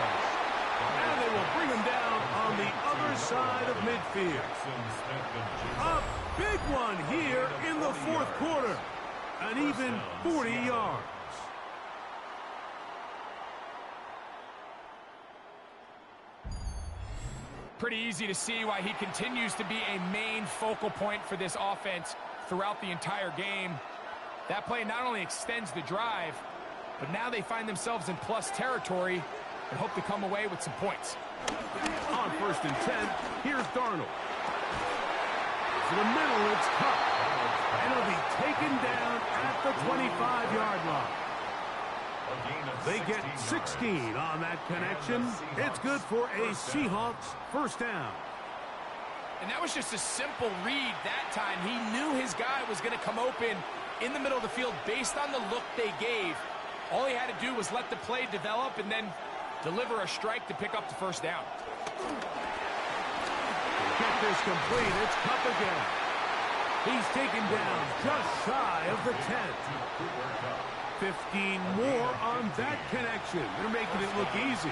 S1: And they will bring him down on the here. A big one here in the fourth quarter. An even 40 yards.
S2: Pretty easy to see why he continues to be a main focal point for this offense throughout the entire game. That play not only extends the drive, but now they find themselves in plus territory and hope to come away with some points.
S1: On 1st and 10, here's Darnold. To the middle, it's Kupp. And it'll be taken down at the 25-yard line. They get 16 on that connection. It's good for a Seahawks first down.
S2: And that was just a simple read that time. He knew his guy was going to come open in the middle of the field based on the look they gave. All he had to do was let the play develop and then deliver a strike to pick up the first down.
S1: Get this complete. It's Kupp again. He's taken down just shy of the 10. 15 more on that connection. They're making it look easy.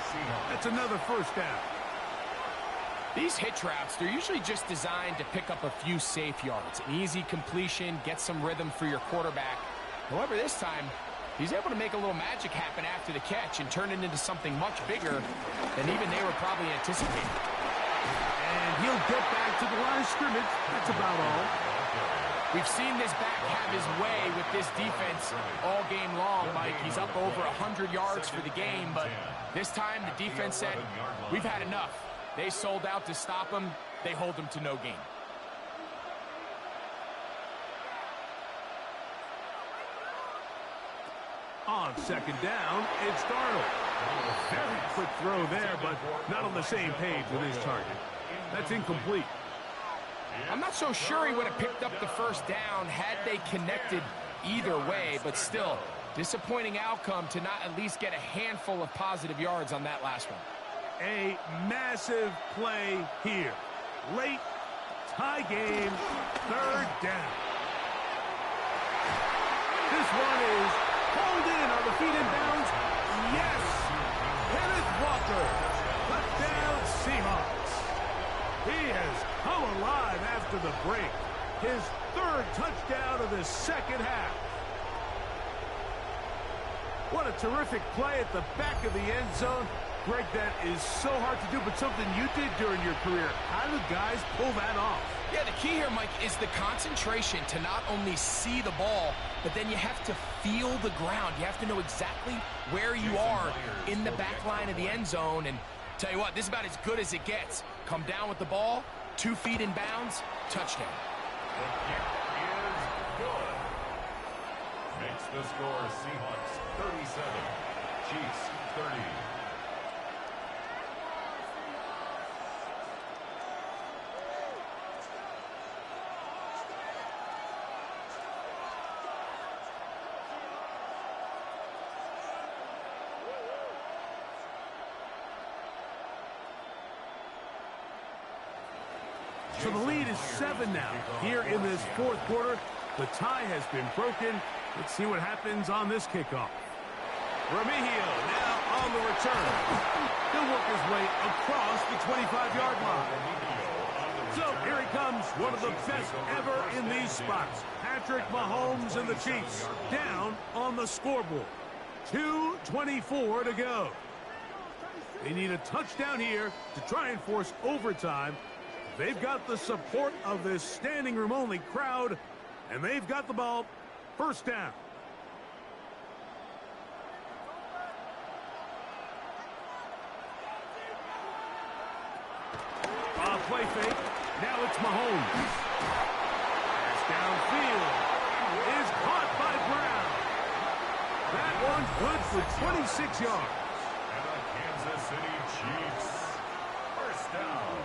S1: That's another first down.
S2: These hitch routes, they're usually just designed to pick up a few safe yards. An easy completion, get some rhythm for your quarterback. However, this time, he's able to make a little magic happen after the catch and turn it into something much bigger than even they were probably anticipating.
S1: And he'll get back to the line of scrimmage. That's about all.
S2: We've seen this back have his way with this defense all game long, Mike. He's up over 100 yards for the game, but this time the defense said, we've had enough. They sold out to stop him. They hold him to no gain.
S1: On 2nd down, it's Darnold. Very quick throw there, but not on the same page with his target. That's incomplete.
S2: I'm not so sure he would have picked up the first down had they connected either way, but still, disappointing outcome to not at least get a handful of positive yards on that last one.
S1: A massive play here. Late, tie game, 3rd down. This one is pulled in on the feet in bounds. Yes! Kenneth Walker, touchdown Seahawks. He has come alive after the break. His 3rd touchdown of the second half. What a terrific play at the back of the end zone. Greg, that is so hard to do, but something you did during your career. How do guys pull that off?
S2: Yeah, the key here, Mike, is the concentration to not only see the ball, but then you have to feel the ground. You have to know exactly where you are in the back line of the end zone. And tell you what, this is about as good as it gets. Come down with the ball, 2 feet in bounds, touchdown.
S3: The kick is good. Makes the score Seahawks 37, Chiefs 30.
S1: So the lead is 7 now. Here in this 4th quarter, the tie has been broken. Let's see what happens on this kickoff. Remigio now on the return. He'll work his way across the 25-yard line. So here he comes, one of the best ever in these spots. Patrick Mahomes and the Chiefs down on the scoreboard. 2:24 to go. They need a touchdown here to try and force overtime. They've got the support of this standing room only crowd, and they've got the ball. First down. Play fake. Now it's Mahomes. Pass downfield is caught by Brown. That one's good for 26 yards.
S3: And the Kansas City Chiefs. First down.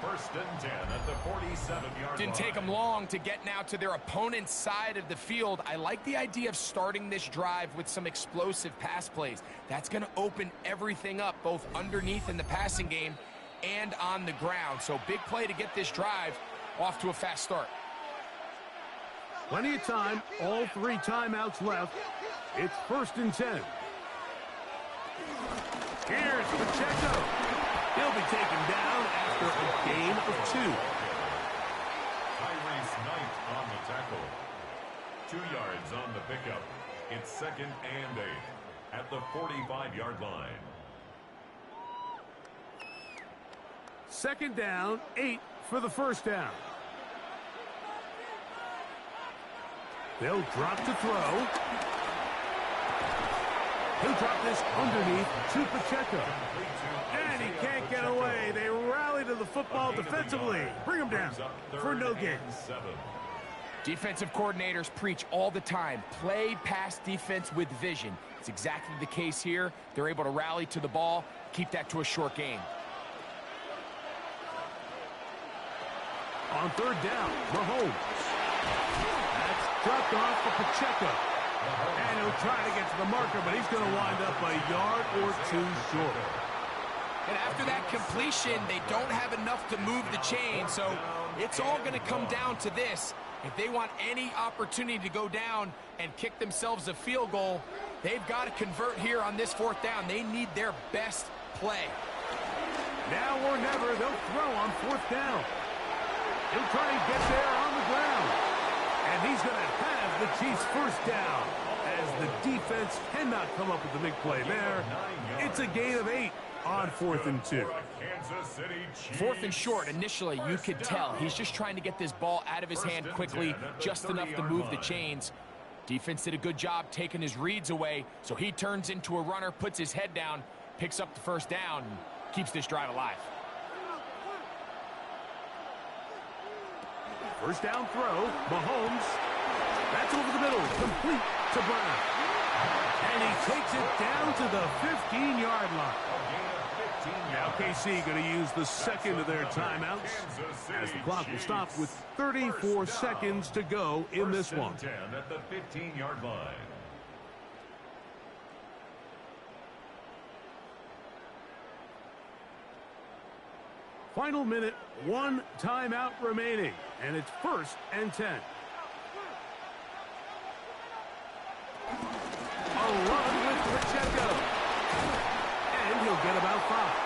S3: 1st and 10 at the 47-yard line.
S2: Didn't take them long to get now to their opponent's side of the field. I like the idea of starting this drive with some explosive pass plays. That's going to open everything up, both underneath in the passing game and on the ground. So big play to get this drive off to a fast start.
S1: Plenty of time. All 3 timeouts left. It's 1st and 10. Here's Pacheco. He'll be taken down after a gain of 2.
S3: Tyrese Knight on the tackle. 2 yards on the pickup. It's 2nd and 8 at the 45-yard line.
S1: 2nd down, 8 for the first down. They'll drop to throw. He'll drop this underneath to Pacheco. And he can't get away. They rally to the football defensively. Bring him down for no gain.
S2: Defensive coordinators preach all the time, play pass defense with vision. It's exactly the case here. They're able to rally to the ball, keep that to a short gain.
S1: On 3rd down, Mahomes. That's dropped off for Pacheco. And he'll try to get to the marker, but he's going to wind up a yard or 2 short.
S2: And after that completion, they don't have enough to move the chain, so it's all going to come down to this. If they want any opportunity to go down and kick themselves a field goal, they've got to convert here on this 4th down. They need their best play.
S1: Now or never, they'll throw on 4th down. He'll try and get there on the ground. And he's going to have the Chiefs' first down as the defense cannot come up with the big play there. It's a gain of 8 on 4th and 2.
S2: 4th and short. Initially, you could tell he's just trying to get this ball out of his hand quickly, just enough to move the chains. Defense did a good job taking his reads away, so he turns into a runner, puts his head down, picks up the first down, and keeps this drive alive.
S1: First down throw, Mahomes. That's over the middle, complete to Brown. And he takes it down to the 15-yard line. Now KC going to use the second of their timeouts as the clock will stop with 34 seconds to go in this one.
S3: 10 at the 15-yard line.
S1: Final minute, 1 timeout remaining, and it's 1st and 10. A run with Pacheco. And he'll get about 5.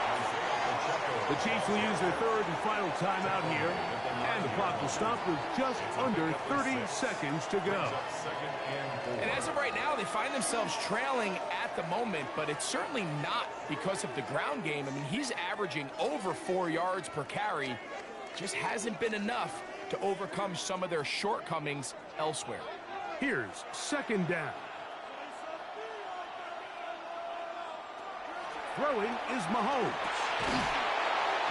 S1: The Chiefs will use their 3rd and final timeout here, and the clock will stop with just under 30 seconds to go.
S2: And as of right now, they find themselves trailing at the moment, but it's certainly not because of the ground game. I mean, he's averaging over 4 yards per carry. Just hasn't been enough to overcome some of their shortcomings elsewhere.
S1: Here's 2nd down. Throwing is Mahomes.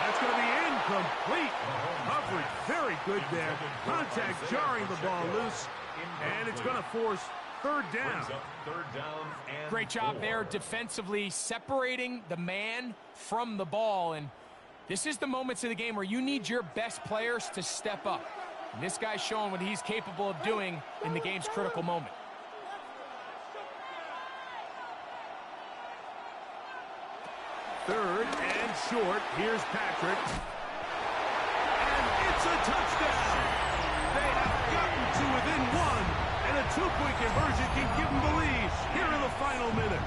S1: That's going to be incomplete. Coverage very good there. Contact jarring the ball loose. And it's going to force 3rd down.
S2: Great job there defensively, separating the man from the ball. And this is the moments of the game where you need your best players to step up. And this guy's showing what he's capable of doing in the game's critical moment.
S1: Third and short. Here's Patrick. And it's a touchdown. They have gotten to within 1. And a 2-point conversion can give them the lead here in the final minute.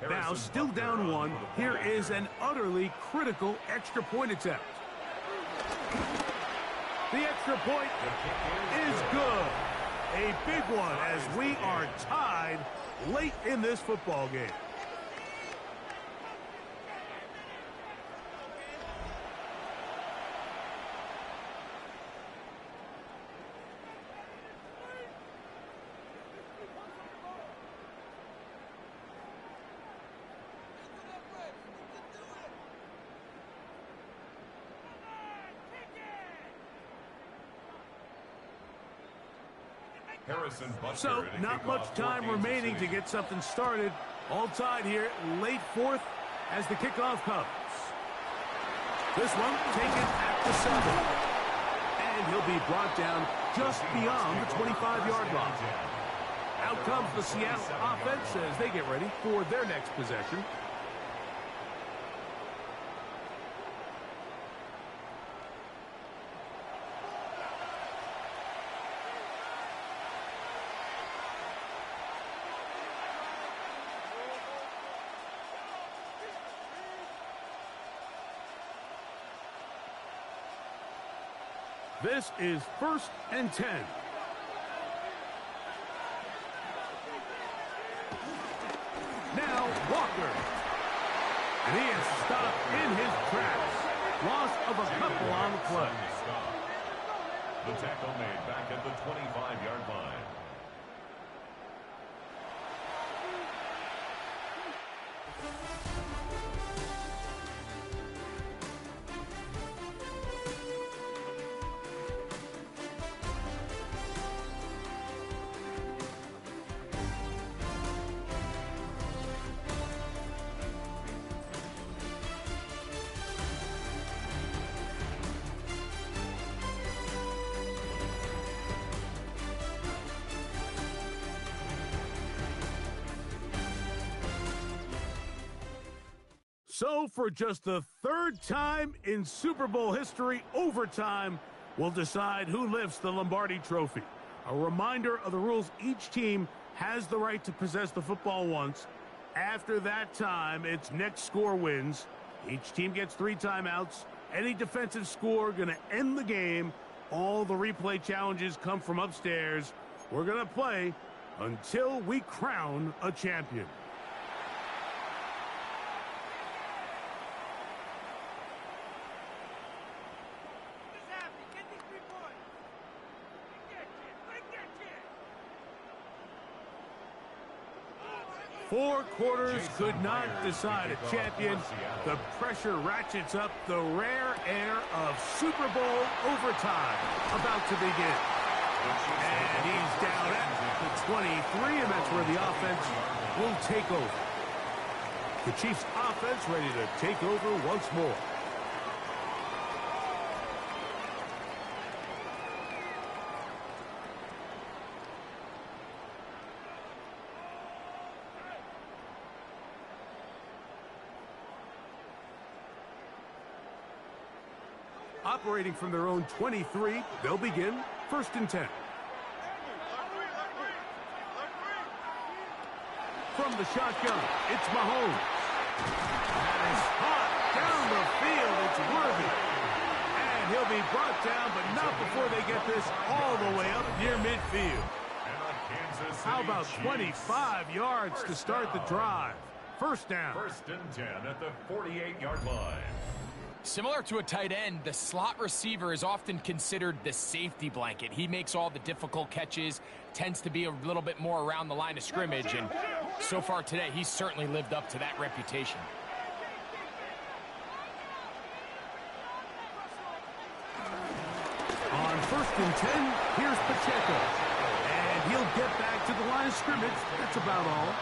S1: Now, still down 1, here is an utterly critical extra point attempt. The extra point is good. A big one as we are tied late in this football game. So, not much time remaining to get something started. All tied here, late 4th as the kickoff comes. This one taken at the 7. And he'll be brought down just beyond the 25-yard line. Out comes the Seattle offense as they get ready for their next possession. This is 1st and 10. Now Walker. And he is stopped in his tracks. Loss of a couple on the play.
S3: The tackle made back at the 25-yard line.
S1: So for just the 3rd time in Super Bowl history, overtime will decide who lifts the Lombardi Trophy. A reminder of the rules: each team has the right to possess the football once. After that time, it's next score wins. Each team gets 3 timeouts. Any defensive score going to end the game. All the replay challenges come from upstairs. We're going to play until we crown a champion. Four quarters could not decide a champion. The pressure ratchets up, the rare air of Super Bowl overtime about to begin. And he's down at the 23, and that's where the offense will take over. The Chiefs offense ready to take over once more. Operating from their own 23, they'll begin 1st and 10. From the shotgun, it's Mahomes. That is hot down the field. It's Worthy. And he'll be brought down, but not before they get this all the way up near midfield. How about 25 yards to start the drive? 1st down.
S3: 1st and 10 at the 48-yard line.
S2: Similar to a tight end, the slot receiver is often considered the safety blanket. He makes all the difficult catches, tends to be a little bit more around the line of scrimmage, and so far today, he's certainly lived up to that reputation.
S1: On 1st and 10, here's Pacheco. And he'll get back to the line of scrimmage. That's about all.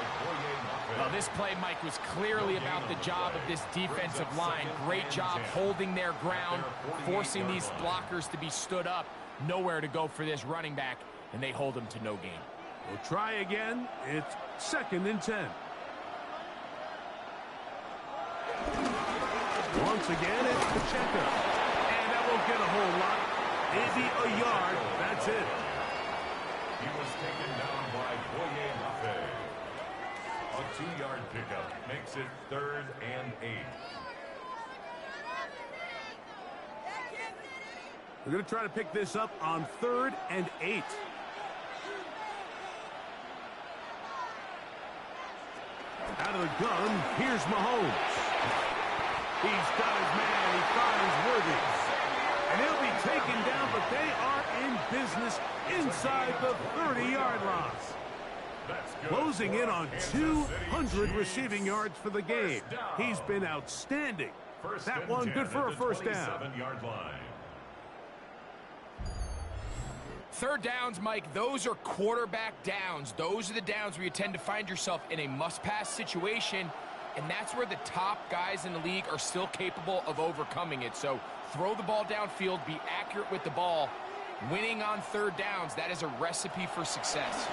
S2: Well, this play, Mike, was clearly about the job of this defensive line. Great job holding their ground, forcing these blockers to be stood up. Nowhere to go for this running back, and they hold him to no gain.
S1: We'll try again. It's 2nd and 10. Once again, it's Pacheco. And that won't get a whole lot. Maybe a yard. That's it.
S3: He was taken down by Boye Mafe. A 2-yard pickup makes it 3rd and 8.
S1: We're going to try to pick this up on 3rd and 8. Out of the gun, here's Mahomes. He's got his man. He finds Worthy. And he'll be taken down, but they are in business inside the 30-yard line. Closing in on 200 receiving yards for the game. He's been outstanding. That one good for a 1st down.
S2: 3rd downs, Mike, those are quarterback downs. Those are the downs where you tend to find yourself in a must-pass situation, and that's where the top guys in the league are still capable of overcoming it. So throw the ball downfield, be accurate with the ball. Winning on 3rd downs, that is a recipe for success.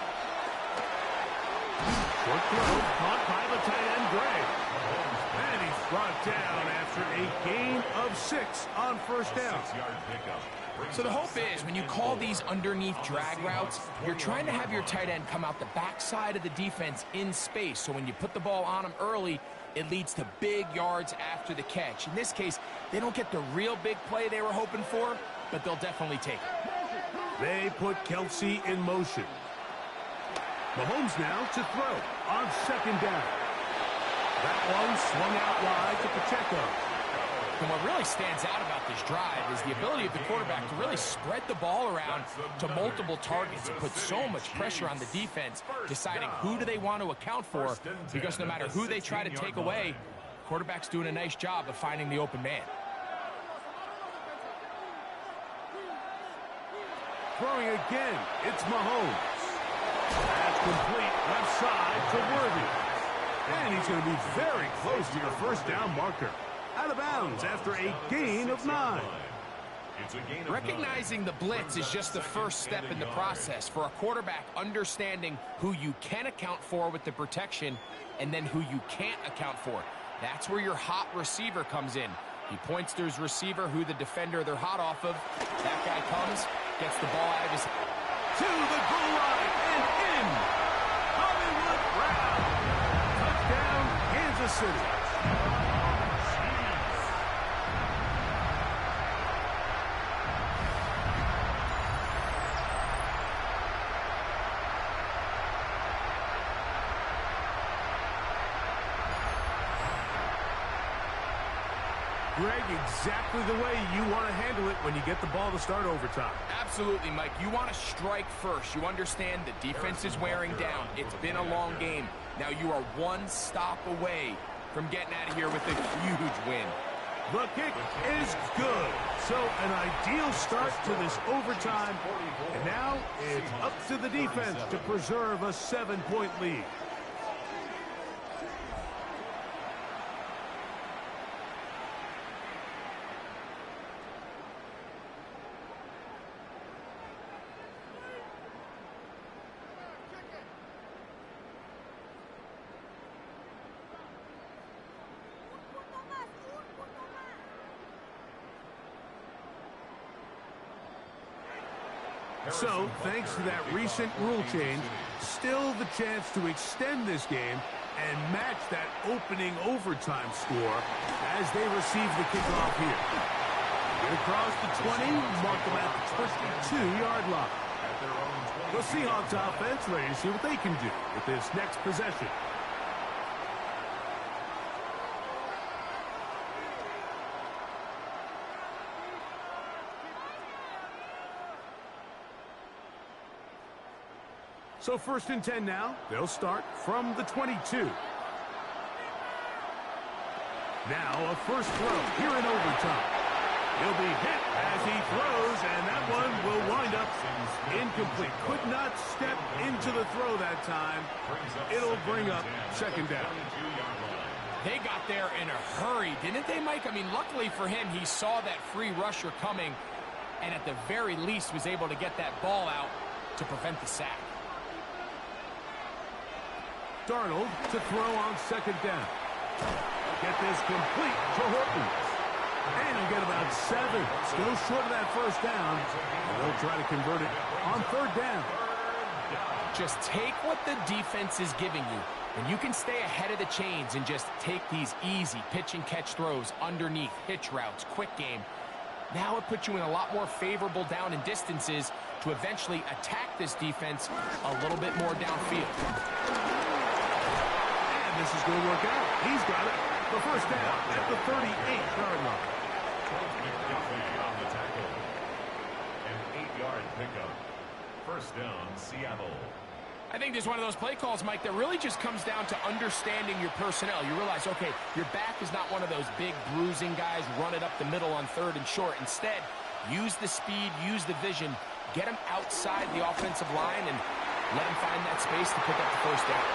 S1: Short throw, caught by the tight end, Gray. And he's brought down after a gain of 6 on first down.
S2: So the hope is when you call these underneath drag routes, you're trying to have your tight end come out the backside of the defense in space. So when you put the ball on him early, it leads to big yards after the catch. In this case, they don't get the real big play they were hoping for, but they'll definitely take it.
S1: They put Kelce in motion. Mahomes now to throw on second down. That one swung out wide to Pacheco.
S2: And what really stands out about this drive is the ability of the quarterback to really spread the ball around to multiple targets and put so much pressure on the defense, deciding who do they want to account for, because no matter who they try to take away, quarterback's doing a nice job of finding the open man.
S1: Throwing again, it's Mahomes. That's complete left side to Worthy. And he's going to be very close to your first down marker. Out of bounds after a gain of 9.
S2: Recognizing the blitz is just the first step in the process for a quarterback, understanding who you can account for with the protection and then who you can't account for. That's where your hot receiver comes in. He points to his receiver, who the defender they're hot off of. That guy comes, gets the ball out of his...
S1: To the goal line and in. Hollywood Brown. Touchdown, Kansas City. Greg, exactly the way you want to handle it when you get the ball to start overtime.
S2: Absolutely, Mike. You want to strike first. You understand the defense is wearing down. It's been a long game. Now you are one stop away from getting out of here with a huge win.
S1: The kick is good. So an ideal start to this overtime. And now it's up to the defense to preserve a 7-point lead. So, thanks to that recent rule change, still the chance to extend this game and match that opening overtime score as they receive the kickoff here. Get across the 20, mark them at the 22-yard line. The Seahawks offense ready to see what they can do with this next possession. So 1st and 10 now. They'll start from the 22. Now a first throw here in overtime. He'll be hit as he throws, and that one will wind up incomplete. Could not step into the throw that time. It'll bring up second down.
S2: They got there in a hurry, didn't they, Mike? I mean, luckily for him, he saw that free rusher coming, and at the very least was able to get that ball out to prevent the sack.
S1: Darnold to throw on second down. Get this complete to Horton. And he'll get about 7. Still short of that first down. And they'll try to convert it on third down.
S2: Just take what the defense is giving you. And you can stay ahead of the chains and just take these easy pitch and catch throws underneath, hitch routes, quick game. Now it puts you in a lot more favorable down and distances to eventually attack this defense a little bit more downfield.
S1: This is going to work out. He's got it. The first down at the 38-yard line.
S3: On the tackle. An 8-yard pickup. First down, Seattle.
S2: I think this is one of those play calls, Mike, that really just comes down to understanding your personnel. You realize, okay, your back is not one of those big bruising guys, run it up the middle on third and short. Instead, use the speed, use the vision, get him outside the offensive line, and let him find that space to pick up the first down.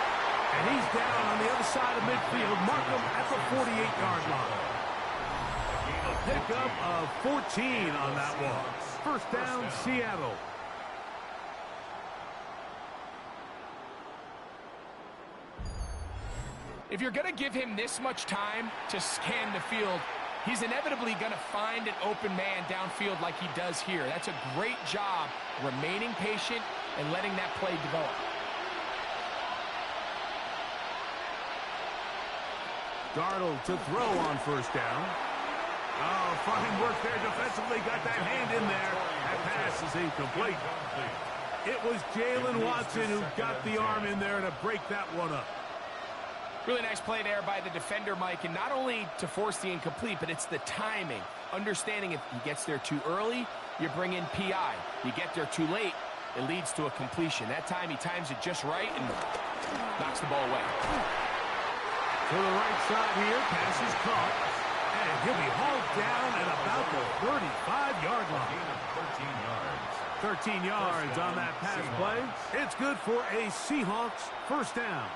S1: And he's down on the other side of midfield. Mark him at the 48-yard line. A pickup of 14 on that one. First down, Seattle.
S2: If you're going to give him this much time to scan the field, he's inevitably going to find an open man downfield like he does here. That's a great job remaining patient and letting that play develop.
S1: Darnold to throw on first down. Oh, fine work there defensively. Got that hand in there. That pass is incomplete. It was Jalen Watson who got the arm in there to break that one up.
S2: Really nice play there by the defender, Mike, and not only to force the incomplete, but it's the timing. Understanding if he gets there too early, you bring in PI. You get there too late, it leads to a completion. That time he times it just right and knocks the ball away.
S1: To the right side here, pass is caught, and he'll be hauled down at about the 35-yard line. 13 yards on that pass play. It's good for a Seahawks first down.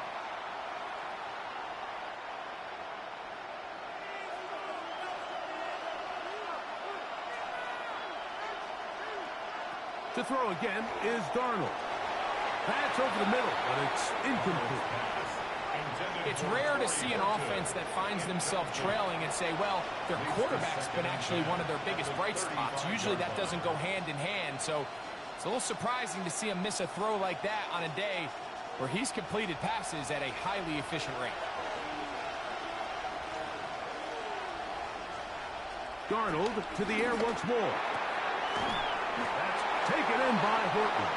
S1: To throw again is Darnold. That's over the middle, but it's incomplete.
S2: It's rare to see an offense that finds themselves trailing and say, well, their quarterback's been actually one of their biggest bright spots. Usually that doesn't go hand in hand, so it's a little surprising to see him miss a throw like that on a day where he's completed passes at a highly efficient rate.
S1: Darnold to the air once more. That's taken in by Horton.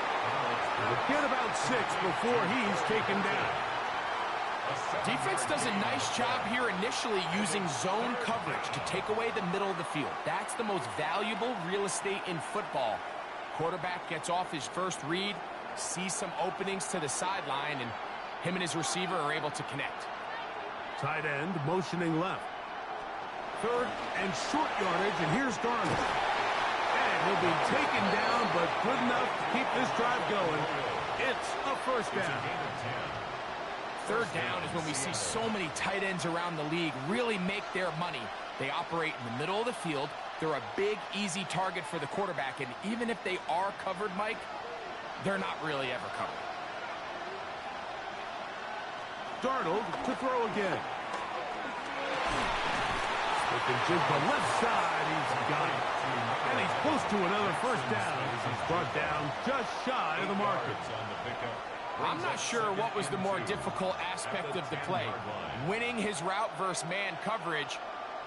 S1: We'll get about 6 before he's taken down.
S2: Defense does a nice job here initially using zone coverage to take away the middle of the field. That's the most valuable real estate in football. Quarterback gets off his first read, sees some openings to the sideline, and him and his receiver are able to connect.
S1: Tight end motioning left. Third and short yardage, and here's Darnold. And he'll be taken down, but good enough to keep this drive going. It's a first down.
S2: Third down is when we see so many tight ends around the league really make their money. They operate in the middle of the field. They're a big, easy target for the quarterback, and even if they are covered, Mike, they're not really ever covered.
S1: Darnold to throw again. Looking to the left side, he's got it. And he's close to another first down as he's brought down just shy of the marker.
S2: I'm not sure what was the more difficult aspect of the play. Winning his route versus man coverage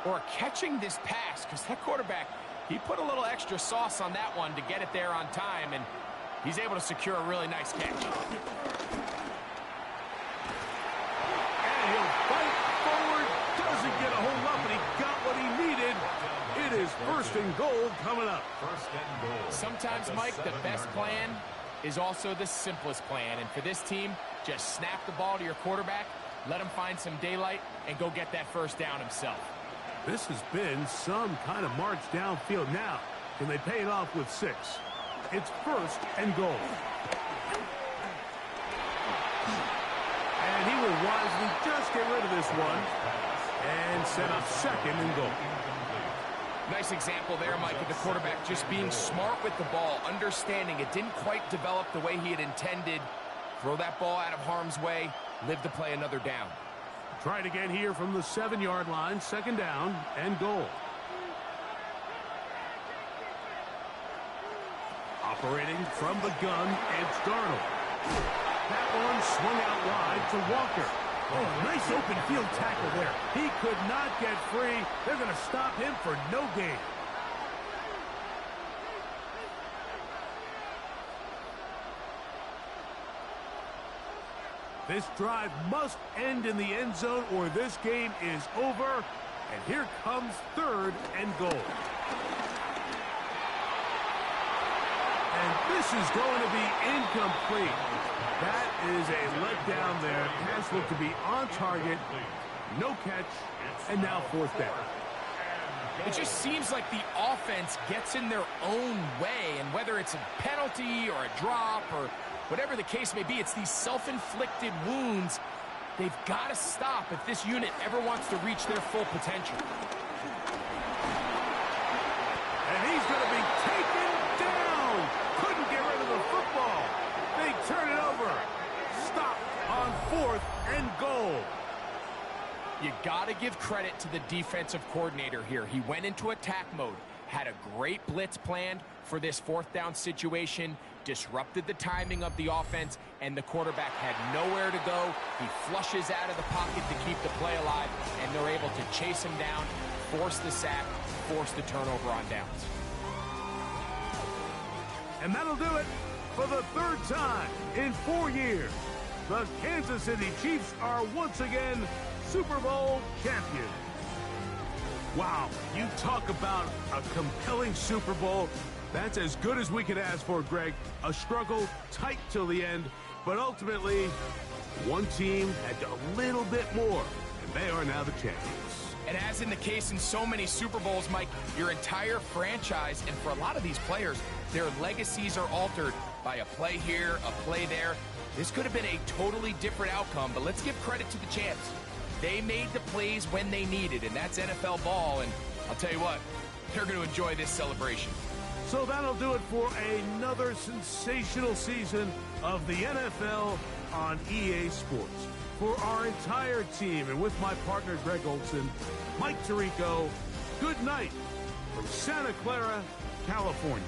S2: or catching this pass, because that quarterback, he put a little extra sauce on that one to get it there on time, and he's able to secure a really nice catch.
S1: And he'll fight forward, doesn't get a whole lot, but he got what he needed. It is first and goal coming up.
S2: Sometimes, Mike, the best plan is also the simplest plan. And for this team, just snap the ball to your quarterback, let him find some daylight, and go get that first down himself.
S1: This has been some kind of march downfield. Now, can they pay it off with 6? It's first and goal. And he will wisely just get rid of this one and set up second and goal.
S2: Nice example there, Mike, of the quarterback just being smart with the ball, understanding it didn't quite develop the way he had intended. Throw that ball out of harm's way, live to play another down.
S1: Try it again here from the 7-yard line, second down and goal. Operating from the gun, it's Darnold. That one swung out wide to Walker. Oh, nice open field tackle there. He could not get free. They're going to stop him for no gain. This drive must end in the end zone or this game is over. And here comes third and goal. And this is going to be incomplete. That is a letdown there. Pass looked to be on target. No catch. And now fourth down.
S2: It just seems like the offense gets in their own way. And whether it's a penalty or a drop or whatever the case may be, it's these self-inflicted wounds. They've got to stop if this unit ever wants to reach their full potential.
S1: And he's going to be taken down. Couldn't get rid of the football. They turn it over. Stop on fourth and goal.
S2: give credit to the defensive coordinator here. He went into attack mode, had a great blitz planned for this fourth down situation, disrupted the timing of the offense, and the quarterback had nowhere to go. He flushes out of the pocket to keep the play alive, and they're able to chase him down, force the sack, force the turnover on downs.
S1: And that'll do it for the third time in 4 years. The Kansas City Chiefs are once again Super Bowl champions. Wow, you talk about a compelling Super Bowl. That's as good as we could ask for, Greg. A struggle tight till the end, but ultimately, one team had a little bit more, and they are now the champions.
S2: And as in the case in so many Super Bowls, Mike, your entire franchise, and for a lot of these players, their legacies are altered by a play here, a play there. This could have been a totally different outcome, but let's give credit to the champs. They made the plays when they needed, and that's NFL ball, and I'll tell you what, they're going to enjoy this celebration.
S1: So that'll do it for another sensational season of the NFL on EA Sports. For our entire team, and with my partner Greg Olson, Mike Tirico, good night from Santa Clara, California.